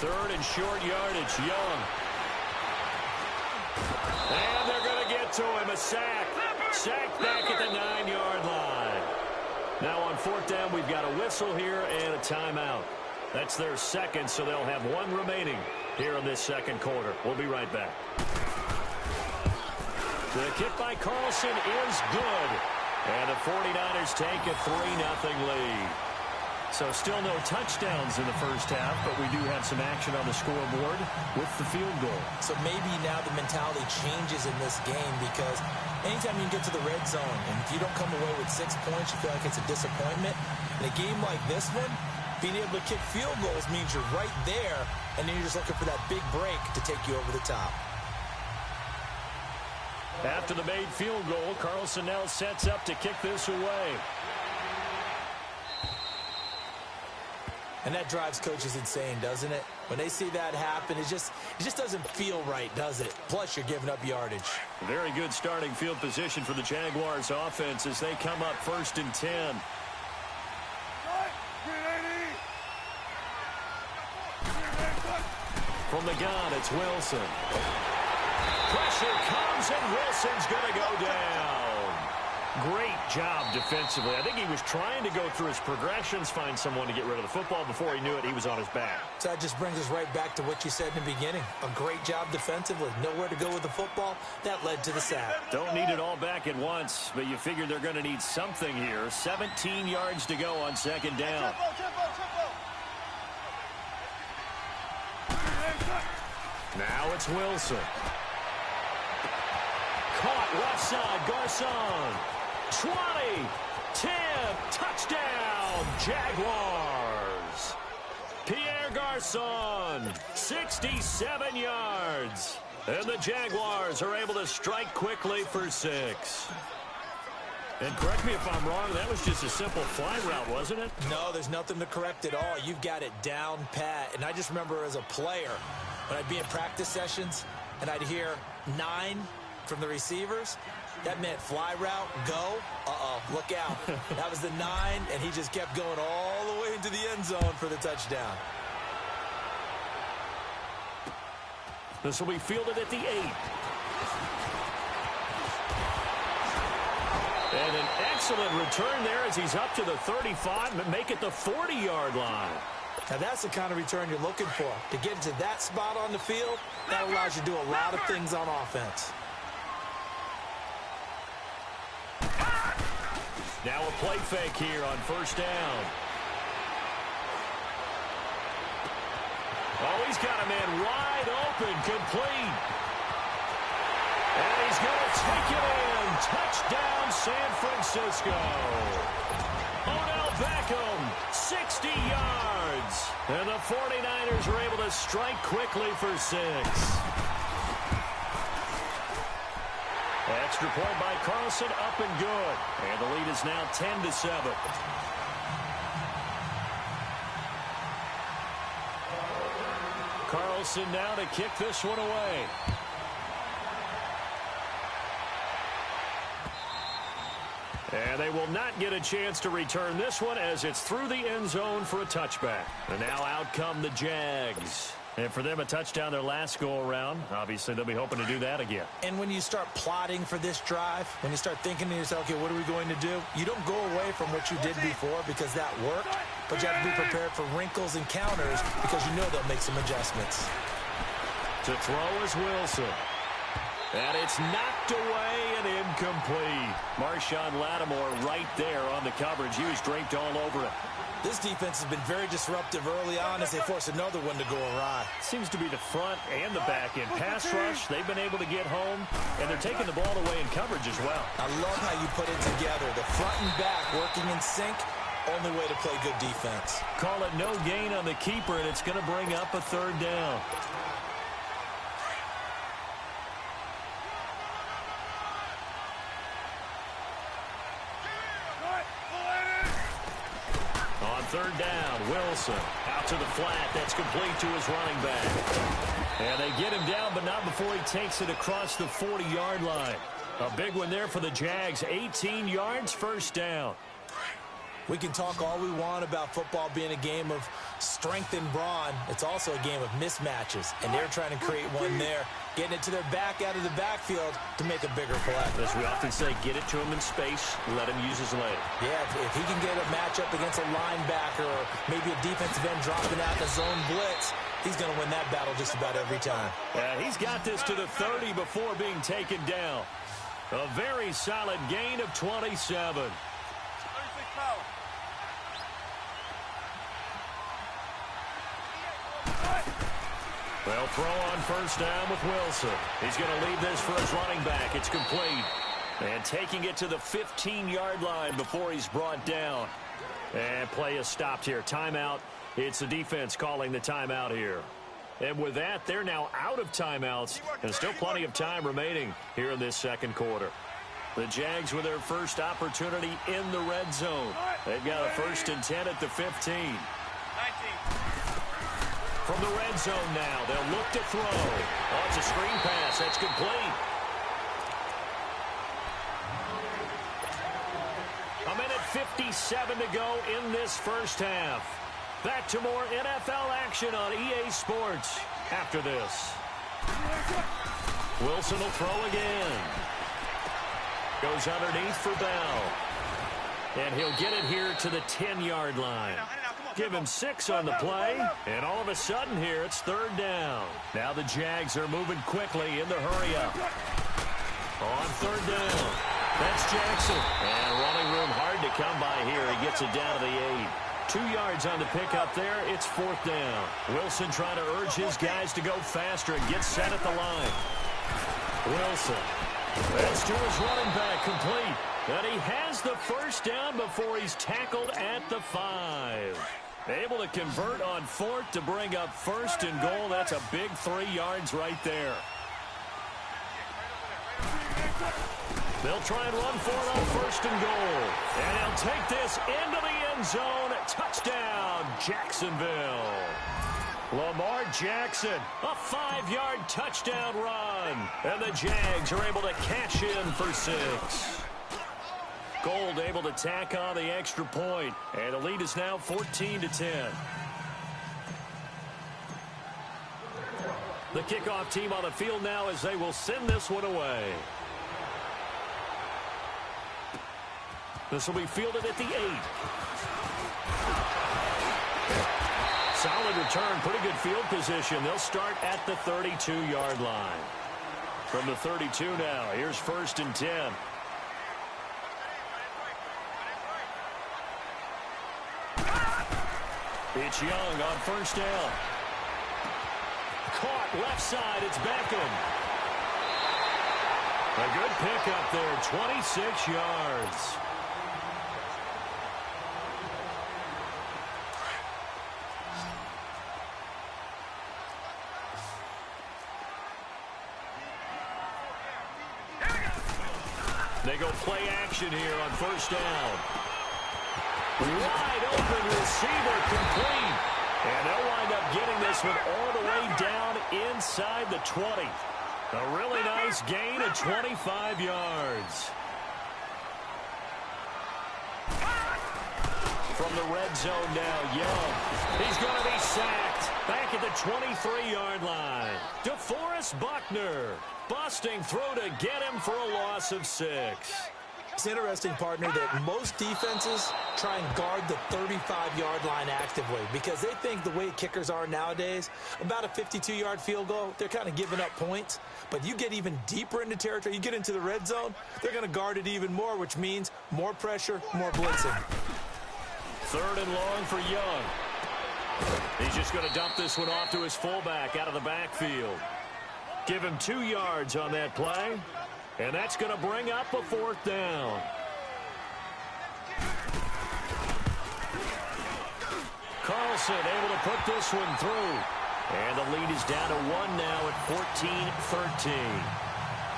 Third and short yardage. Young. And they're going to get to him. A sack. Sacked back at the 9-yard line. Now on fourth down, we've got a whistle here and a timeout. That's their second, so they'll have one remaining here in this second quarter. We'll be right back. The kick by Carlson is good. And the 49ers take a 3-0 lead. So still no touchdowns in the first half, but we do have some action on the scoreboard with the field goal. So maybe now the mentality changes in this game because anytime you get to the red zone, and if you don't come away with 6 points, you feel like it's a disappointment. In a game like this one, being able to kick field goals means you're right there, and then you're just looking for that big break to take you over the top. After the made field goal, Carlson now sets up to kick this away. And that drives coaches insane, doesn't it? When they see that happen, it just doesn't feel right, does it? Plus, you're giving up yardage. Very good starting field position for the Jaguars offense as they come up 1st and 10. From the gun, it's Wilson. Pressure comes, and Wilson's going to go down. Great job defensively. I think he was trying to go through his progressions, find someone to get rid of the football. Before he knew it, he was on his back. So that just brings us right back to what you said in the beginning. A great job defensively. Nowhere to go with the football. That led to the sack. Don't need it all back at once, but you figure they're going to need something here. 17 yards to go on second down. Now it's Wilson. Caught left side, Garcon. 20, 10, touchdown, Jaguars. Pierre Garcon, 67 yards. And the Jaguars are able to strike quickly for 6. And correct me if I'm wrong, that was just a simple fly route, wasn't it? No, there's nothing to correct at all. You've got it down pat. And I just remember as a player, when I'd be in practice sessions, and I'd hear 9 from the receivers, that meant fly route, go, look out. That was the 9, and he just kept going all the way into the end zone for the touchdown. This will be fielded at the 8. And an excellent return there as he's up to the 35, but make it the 40-yard line. Now, that's the kind of return you're looking for. To get into that spot on the field, that allows you to do a lot of things on offense. Now a play fake here on first down. Oh, he's got a man wide open, complete. And he's going to take it in. Touchdown, San Francisco. Odell Beckham, 60 yards. And the 49ers are able to strike quickly for 6. Extra point by Carlson, up and good. And the lead is now 10-7. Carlson now to kick this one away. And they will not get a chance to return this one as it's through the end zone for a touchback. And now out come the Jags. And for them, a touchdown their last go-around. Obviously, they'll be hoping to do that again. And when you start plotting for this drive, when you start thinking to yourself, okay, what are we going to do? You don't go away from what you did before because that worked, but you have to be prepared for wrinkles and counters because you know they'll make some adjustments. To throw is Wilson. And it's knocked away and incomplete. Marshawn Lattimore right there on the coverage. He was draped all over it. This defense has been very disruptive early on as they force another one to go awry. Seems to be the front and the back end. Pass rush, they've been able to get home, and they're taking the ball away in coverage as well. I love how you put it together. The front and back working in sync, only way to play good defense. Call it no gain on the keeper, and it's going to bring up a third down. Third down, Wilson out to the flat. That's complete to his running back. And they get him down, but not before he takes it across the 40-yard line. A big one there for the Jags. 18 yards, first down. We can talk all we want about football being a game of strength and brawn. It's also a game of mismatches, and they're trying to create one there, getting it to their back out of the backfield to make a bigger play. As we often say, get it to him in space, let him use his leg. Yeah, if he can get a matchup against a linebacker or maybe a defensive end dropping out the zone blitz, he's going to win that battle just about every time. Yeah, he's got this to the 30 before being taken down. A very solid gain of 27. They'll throw on first down with Wilson. He's going to leave this for his running back. It's complete. And taking it to the 15-yard line before he's brought down. And play is stopped here. Timeout. It's the defense calling the timeout here. And with that, they're now out of timeouts. And still plenty of time remaining here in this second quarter. The Jags with their first opportunity in the red zone. They've got a 1st and 10 at the 15. From the red zone now, they'll look to throw. Oh, it's a screen pass. That's complete. A minute 57 to go in this first half. Back to more NFL action on EA Sports after this. Wilson will throw again. Goes underneath for Bell. And he'll get it here to the 10-yard line. Give him 6 on the play, and all of a sudden here, it's 3rd down. Now the Jags are moving quickly in the hurry-up. On 3rd down, that's Jackson. And running room hard to come by here. He gets it down to the 8. 2 yards on the pickup there. It's 4th down. Wilson trying to urge his guys to go faster and get set at the line. Wilson. That's to his running back, complete. And he has the 1st down before he's tackled at the 5. Able to convert on 4th to bring up 1st and goal. That's a big 3 yards right there. They'll try and run for it on 1st and goal. And he'll take this into the end zone. Touchdown, Jacksonville. Lamar Jackson, a 5-yard touchdown run. And the Jags are able to cash in for 6. Gold able to tack on the extra point. And the lead is now 14-10. The kickoff team on the field now as they will send this one away. This will be fielded at the 8. Solid return, pretty good field position. They'll start at the 32-yard line. From the 32 now, here's 1st and 10. It's Young on 1st down. Caught left side, it's Beckham. A good pickup there, 26 yards. They go play action here on 1st down. Wide open receiver, complete. And they'll wind up getting this one all the way down inside the 20. A really nice gain of 25 yards. From the red zone now, Young. He's going to be sacked. Back at the 23-yard line. DeForest Buckner busting through to get him for a loss of 6. It's interesting, partner, that most defenses try and guard the 35-yard line actively because they think the way kickers are nowadays, about a 52-yard field goal, they're kind of giving up points. But you get even deeper into territory, you get into the red zone, they're going to guard it even more, which means more pressure, more blitzing. 3rd and long for Young. He's just going to dump this one off to his fullback out of the backfield. Give him 2 yards on that play. And that's going to bring up a 4th down. Carlson able to put this one through. And the lead is down to 1 now at 14-13.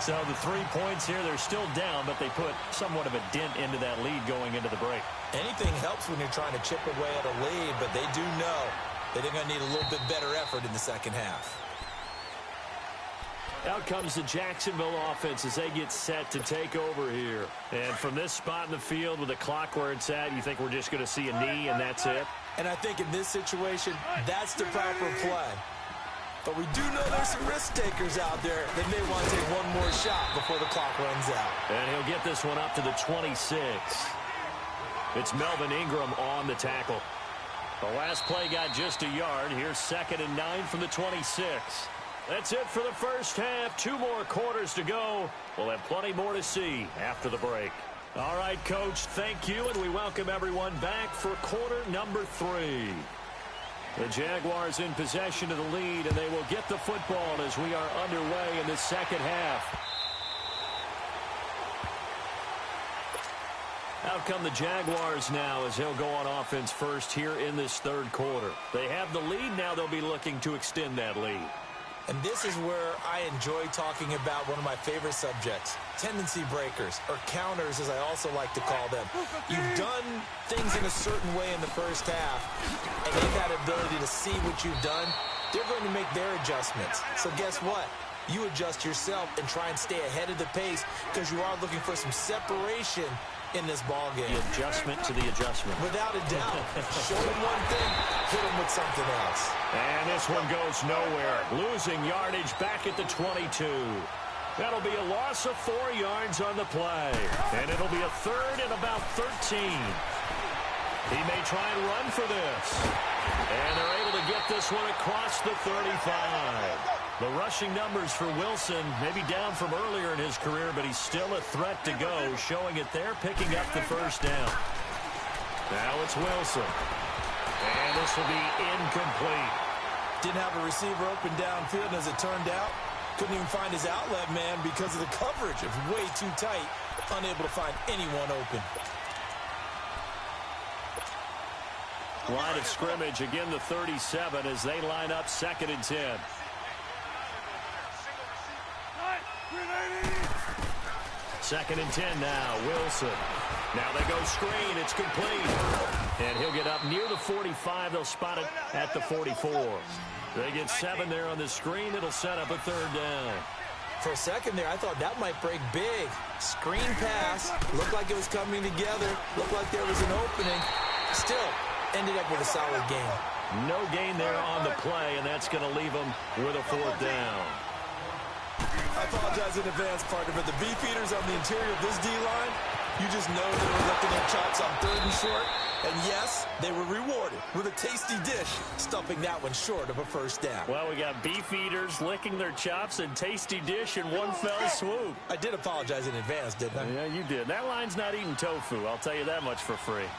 So the 3 points here, they're still down, but they put somewhat of a dent into that lead going into the break. Anything helps when you're trying to chip away at a lead, but they do know that they're going to need a little bit better effort in the second half. Out comes the Jacksonville offense as they get set to take over here. And from this spot in the field with the clock where it's at, you think we're just going to see a knee and that's it? And I think in this situation, that's the proper play. But we do know there's some risk takers out there that may want to take one more shot before the clock runs out. And he'll get this one up to the 26. It's Melvin Ingram on the tackle. The last play got just a yard. Here's 2nd and 9 from the 26. That's it for the first half. 2 more quarters to go. We'll have plenty more to see after the break. All right, Coach, thank you, and we welcome everyone back for quarter number 3. The Jaguars in possession of the lead, and they will get the football as we are underway in the second half. Out come the Jaguars now as they'll go on offense first here in this third quarter. They have the lead. Now they'll be looking to extend that lead. And this is where I enjoy talking about one of my favorite subjects, tendency breakers, or counters as I also like to call them. You've done things in a certain way in the first half, and they've had ability to see what you've done. They're going to make their adjustments. So guess what? You adjust yourself and try and stay ahead of the pace because you are looking for some separation in this ball game. The adjustment to the adjustment. Without a doubt. Show them one thing, hit them with something else. And this one goes nowhere. Losing yardage back at the 22. That'll be a loss of 4 yards on the play. And it'll be a 3rd and about 13. He may try and run for this. And they're able to get this one across the 35. The rushing numbers for Wilson may be down from earlier in his career, but he's still a threat to go, showing it there, picking up the first down. Now it's Wilson. And this will be incomplete. Didn't have a receiver open downfield, and as it turned out, couldn't even find his outlet man because of the coverage. It was way too tight, unable to find anyone open. Line of scrimmage, again the 37 as they line up 2nd and 10. Second and 10 now, Wilson. Now they go screen, it's complete. And he'll get up near the 45. They'll spot it at the 44. They get 7 there on the screen. It'll set up a 3rd down. For a second there, I thought that might break big. Screen pass, looked like it was coming together, looked like there was an opening. Still, ended up with a solid gain. No gain there on the play, and that's going to leave them with a 4th down. I apologize in advance, partner, but the beefeaters on the interior of this D-line, you just know they were lifting their chops on 3rd and short. And yes, they were rewarded with a tasty dish, stuffing that one short of a 1st down. Well, we got beefeaters licking their chops and tasty dish in one fell swoop. I did apologize in advance, didn't I? Yeah, you did. That line's not eating tofu, I'll tell you that much for free.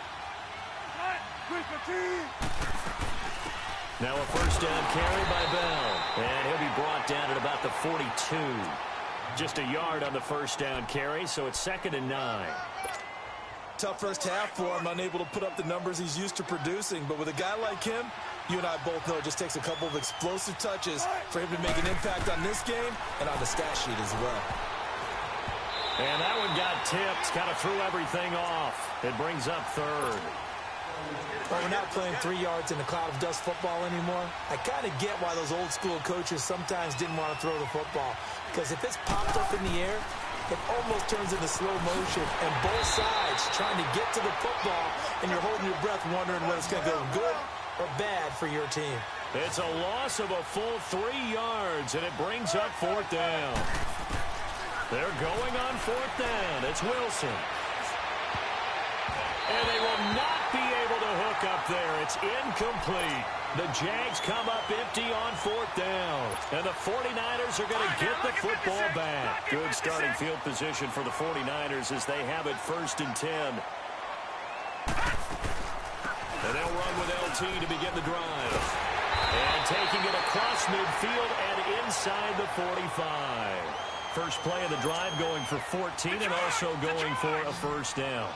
Now a 1st down carry by Bell. And he'll be brought down at about the 42. Just a yard on the 1st down carry, so it's 2nd and 9. Tough first half for him, unable to put up the numbers he's used to producing. But with a guy like him, you and I both know it just takes a couple of explosive touches for him to make an impact on this game and on the stat sheet as well. And that one got tipped, kind of threw everything off. It brings up 3rd. Well, we're not playing 3 yards in a cloud of dust football anymore. I kind of get why those old school coaches sometimes didn't want to throw the football. Because if it's popped up in the air, it almost turns into slow motion. And both sides trying to get to the football, and you're holding your breath wondering whether it's going to go good or bad for your team. It's a loss of a full 3 yards, and it brings up 4th down. They're going on 4th down. It's Wilson. And they will not be able to hook up there. It's incomplete. The Jags come up empty on 4th down. And the 49ers are going to get the football back. Good starting field position for the 49ers as they have it 1st and 10. And they'll run with LT to begin the drive. And taking it across midfield and inside the 45. First play of the drive going for 14 and also going for a 1st down.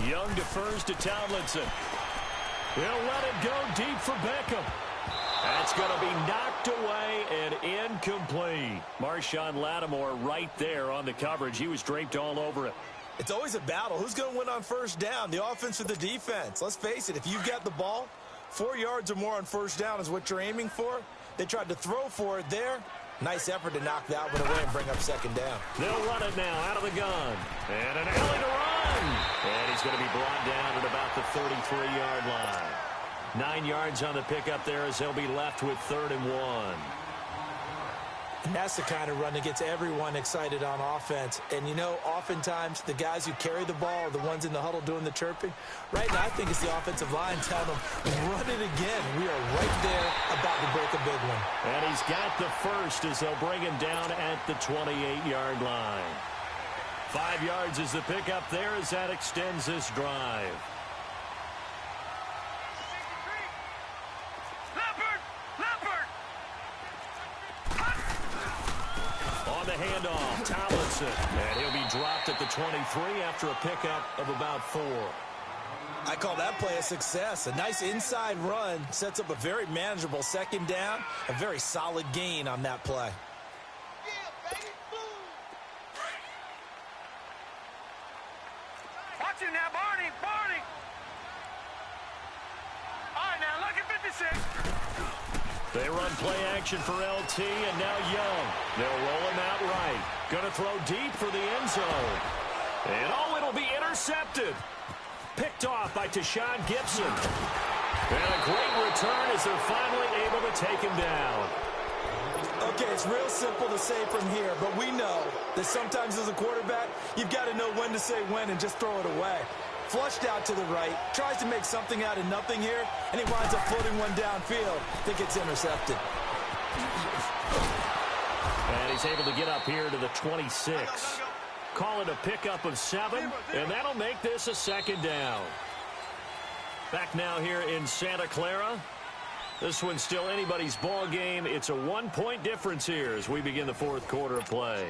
Young defers to Tomlinson. He'll let it go deep for Beckham. That's going to be knocked away and incomplete. Marshall Marshawn Lattimore right there on the coverage. He was draped all over it. It's always a battle. Who's going to win on first down, the offense or the defense? Let's face it, if you've got the ball, 4 yards or more on first down is what you're aiming for. They tried to throw for it there. Nice effort to knock that one away and bring up second down. They'll run it now out of the gun. And an alley to run. And he's going to be brought down at about the 33-yard line. 9 yards on the pickup there as they'll be left with 3rd and 1. And that's the kind of run that gets everyone excited on offense. And, you know, oftentimes the guys who carry the ball are the ones in the huddle doing the chirping. Right now, I think it's the offensive line telling them, run it again. We are right there about to break a big one. And he's got the first as they'll bring him down at the 28-yard line. 5 yards is the pickup there as that extends this drive. On the handoff, Tomlinson. And he'll be dropped at the 23 after a pickup of about 4. I call that play a success. A nice inside run sets up a very manageable second down. A very solid gain on that play. Watch it now, Barney. All right, now look at 56. They run play action for LT, and now Young. They'll roll him out right. Going to throw deep for the end zone. And it'll be intercepted. Picked off by Tashawn Gibson. And a great return as they're finally able to take him down. Okay, it's real simple to say from here, but we know that sometimes as a quarterback, you've got to know when to say when and just throw it away. Flushed out to the right, tries to make something out of nothing here, and he winds up floating one downfield that gets intercepted. And he's able to get up here to the 26. Call it a pickup of 7, and that'll make this a second down. Back now here in Santa Clara. This one's still anybody's ball game. It's a 1-point difference here as we begin the 4th quarter of play.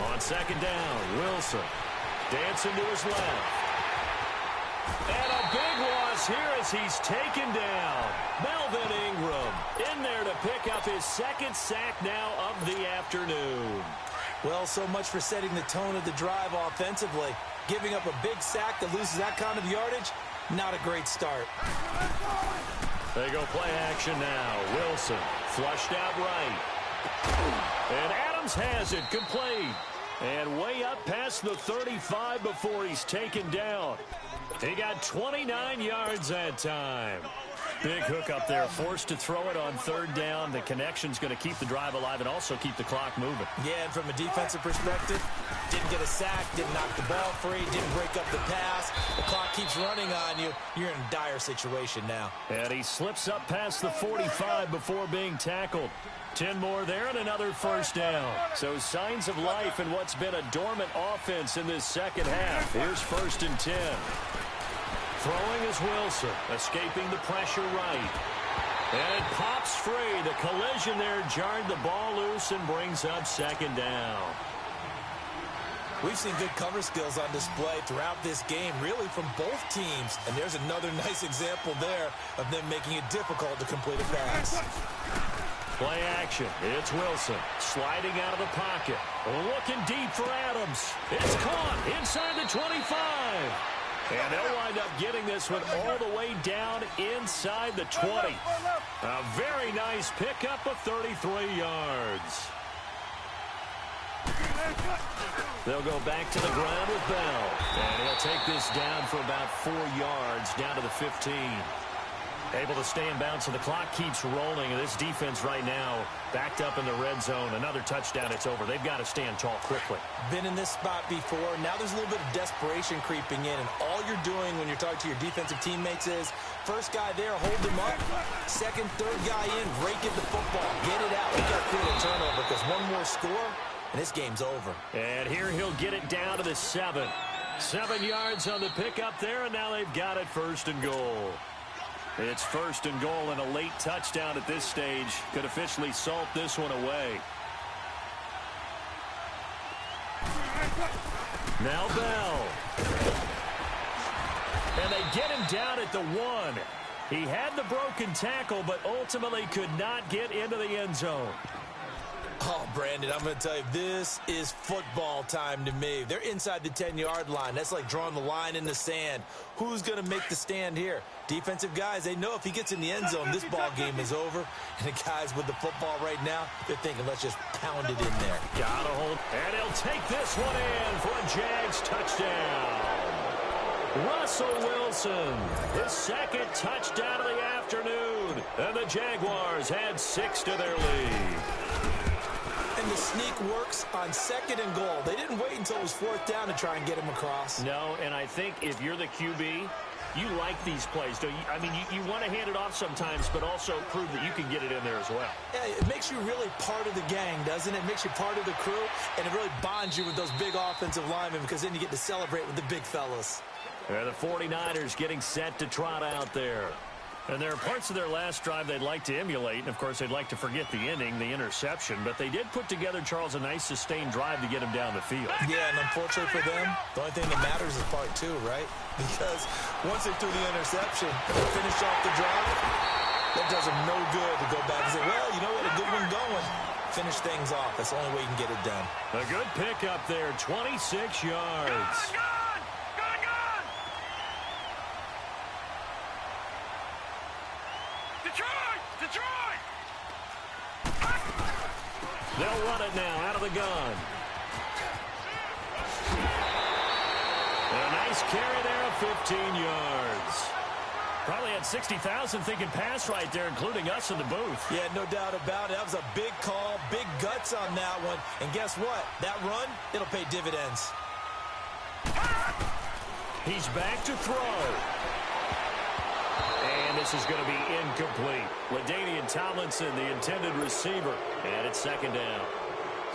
On second down, Wilson dancing to his left. And a big loss here as he's taken down. Melvin Ingram in there to pick up his 2nd sack now of the afternoon. Well, so much for setting the tone of the drive offensively. Giving up a big sack that loses that kind of yardage, not a great start. They go play action now. Wilson flushed out right. And Adams has it complete. And way up past the 35 before he's taken down. He got 29 yards that time. Big hook up there, forced to throw it on 3rd down. The connection's going to keep the drive alive and also keep the clock moving. Yeah, and from a defensive perspective, didn't get a sack, didn't knock the ball free, didn't break up the pass. The clock keeps running on you. You're in a dire situation now. And he slips up past the 45 before being tackled. 10 more there and another 1st down. So signs of life in what's been a dormant offense in this second half. Here's 1st and 10. Throwing is Wilson, escaping the pressure right. And it pops free. The collision there jarred the ball loose and brings up 2nd down. We've seen good cover skills on display throughout this game, really from both teams. And there's another nice example there of them making it difficult to complete a pass. Play action. It's Wilson sliding out of the pocket. Looking deep for Adams. It's caught inside the 25. And they'll wind up getting this one all the way down inside the 20. A very nice pickup of 33 yards. They'll go back to the ground with Bell. And he'll take this down for about 4 yards, down to the 15. Able to stay in bounds, so the clock keeps rolling. And this defense right now backed up in the red zone. Another touchdown, it's over. They've got to stand tall quickly. Been in this spot before. Now there's a little bit of desperation creeping in. And all you're doing when you're talking to your defensive teammates is, first guy there, hold him up. Second, third guy in, rake at the football. Get it out. We got to create a turnover because one more score, and this game's over. And here he'll get it down to the 7. 7 yards on the pickup there, and now they've got it 1st and goal. It's 1st and goal, and a late touchdown at this stage could officially salt this one away. Now Bell. And they get him down at the 1. He had the broken tackle, but ultimately could not get into the end zone. Oh, Brandon, I'm going to tell you, this is football time to me. They're inside the 10-yard line. That's like drawing the line in the sand. Who's going to make the stand here? Defensive guys, they know if he gets in the end zone, this ball game is over. And the guys with the football right now, they're thinking, let's just pound it in there. Got a hold. And he'll take this one in for a Jags touchdown. Russell Wilson, his second touchdown of the afternoon. And the Jaguars add 6 to their lead. And the sneak works on 2nd and goal. They didn't wait until it was 4th down to try and get him across. No, and I think if you're the QB, you like these plays, don't you? I mean, you want to hand it off sometimes, but also prove that you can get it in there as well. Yeah, it makes you really part of the gang, doesn't it? It makes you part of the crew, and it really bonds you with those big offensive linemen because then you get to celebrate with the big fellas. And the 49ers getting set to trot out there. And there are parts of their last drive they'd like to emulate. And, of course, they'd like to forget the ending, the interception. But they did put together, Charles, a nice sustained drive to get him down the field. Yeah, and unfortunately for them, the only thing that matters is part 2, right? Because once they threw the interception and they finished off the drive, that does them no good to go back and say, well, you know what, a good one going. Finish things off. That's the only way you can get it done. A good pickup there, 26 yards. Detroit! They'll run it now out of the gun. And a nice carry there of 15 yards. Probably had 60,000 thinking pass right there, including us in the booth. Yeah, no doubt about it. That was a big call, big guts on that one. And guess what? That run, it'll pay dividends. He's back to throw. And this is going to be incomplete. LaDainian Tomlinson, the intended receiver. And it's 2nd down.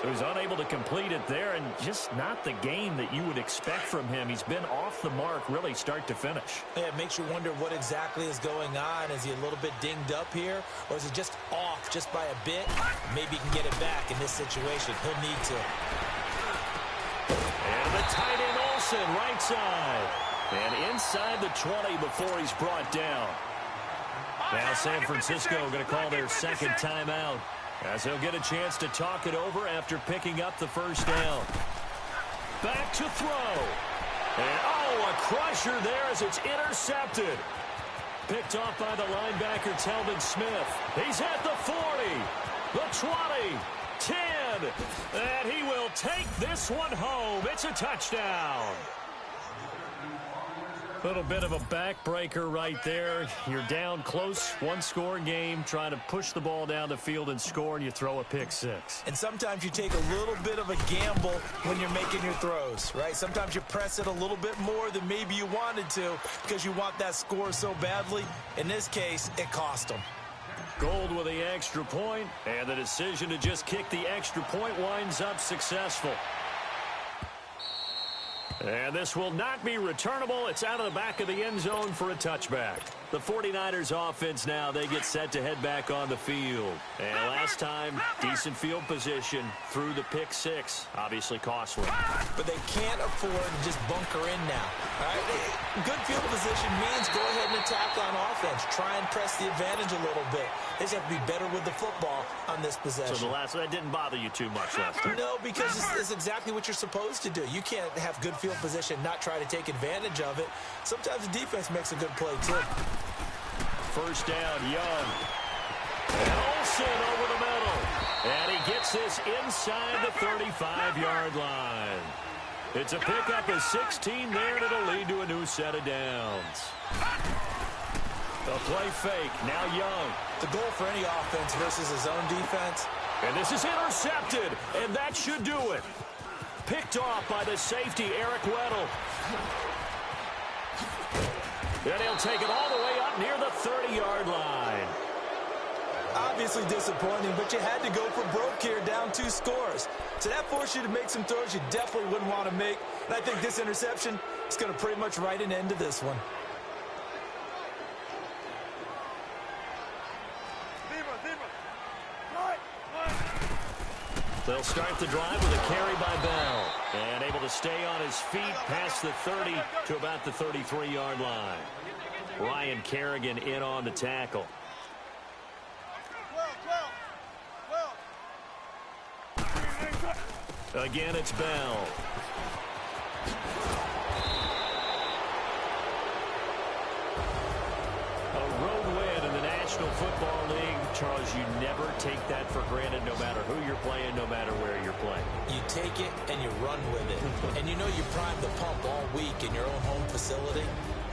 So he's unable to complete it there, and just not the game that you would expect from him. He's been off the mark really start to finish. Yeah, it makes you wonder what exactly is going on. Is he a little bit dinged up here, or is he just off just by a bit? Maybe he can get it back in this situation. He'll need to. And the tight end Olsen, right side. And inside the 20 before he's brought down. Now San Francisco going to call their 2nd timeout, as they'll get a chance to talk it over after picking up the 1st down. Back to throw. And, oh, a crusher there as it's intercepted. Picked off by the linebacker, Telvin Smith. He's at the 40, the 20, 10. And he will take this one home. It's a touchdown. Little bit of a backbreaker right there. You're down close, 1-score game, trying to push the ball down the field and score, and you throw a pick 6. And sometimes you take a little bit of a gamble when you're making your throws, right? Sometimes you press it a little bit more than maybe you wanted to because you want that score so badly. In this case, it cost them. Gold with the extra point, and the decision to just kick the extra point winds up successful. And this will not be returnable. It's out of the back of the end zone for a touchback. The 49ers offense now, they get set to head back on the field. And last time, decent field position through the pick 6. Obviously costly. But they can't afford to just bunker in now. All right? Good field position means go ahead and attack on offense. Try and press the advantage a little bit. They just have to be better with the football on this possession. So that didn't bother you too much last time? No, because it's exactly what you're supposed to do. You can't have good field position, not try to take advantage of it. Sometimes the defense makes a good play, too. 1st down, Young. And Olsen over the middle. And he gets this inside the 35-yard line. It's a pickup of 16 there, and it'll lead to a new set of downs. The play fake, now Young. The goal for any offense versus his own defense. And this is intercepted, and that should do it. Picked off by the safety, Eric Weddle. And he'll take it all the way up near the 30-yard line. Obviously disappointing, but you had to go for broke here, down 2 scores. So that forced you to make some throws you definitely wouldn't want to make. And I think this interception is going to pretty much write an end to this one. They'll start the drive with a carry by Bell. And able to stay on his feet past the 30 to about the 33-yard line. Ryan Kerrigan in on the tackle. Again, it's Bell. A road win in the National Football League. Charles, you never take that for granted no matter who you're playing, no matter where you're playing. You take it and you run with it. And you know you primed the pump all week in your own home facility.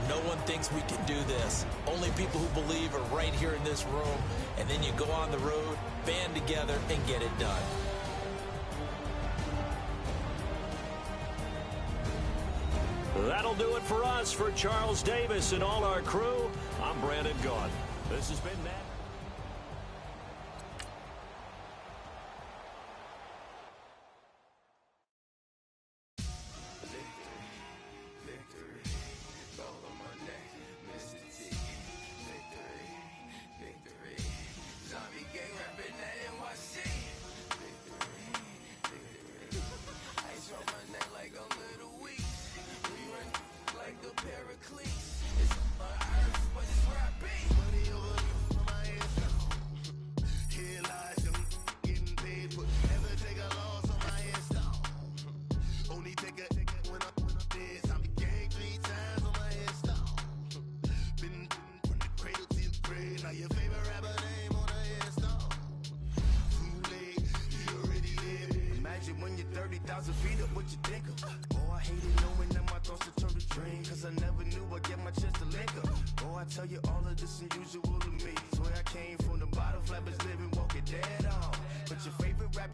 No one thinks we can do this. Only people who believe are right here in this room. And then you go on the road, band together, and get it done. That'll do it for us. For Charles Davis and all our crew, I'm Brandon Gaudin. This has been Madden. When you're 30,000 feet up, what you think of? Oh, I hated knowing that my thoughts would turn to dream, cause I never knew I'd get my chance to link up. Oh, I tell you all of this unusual to me. Swear I came from the bottom, flappers living, walking dead on. But your favorite rapper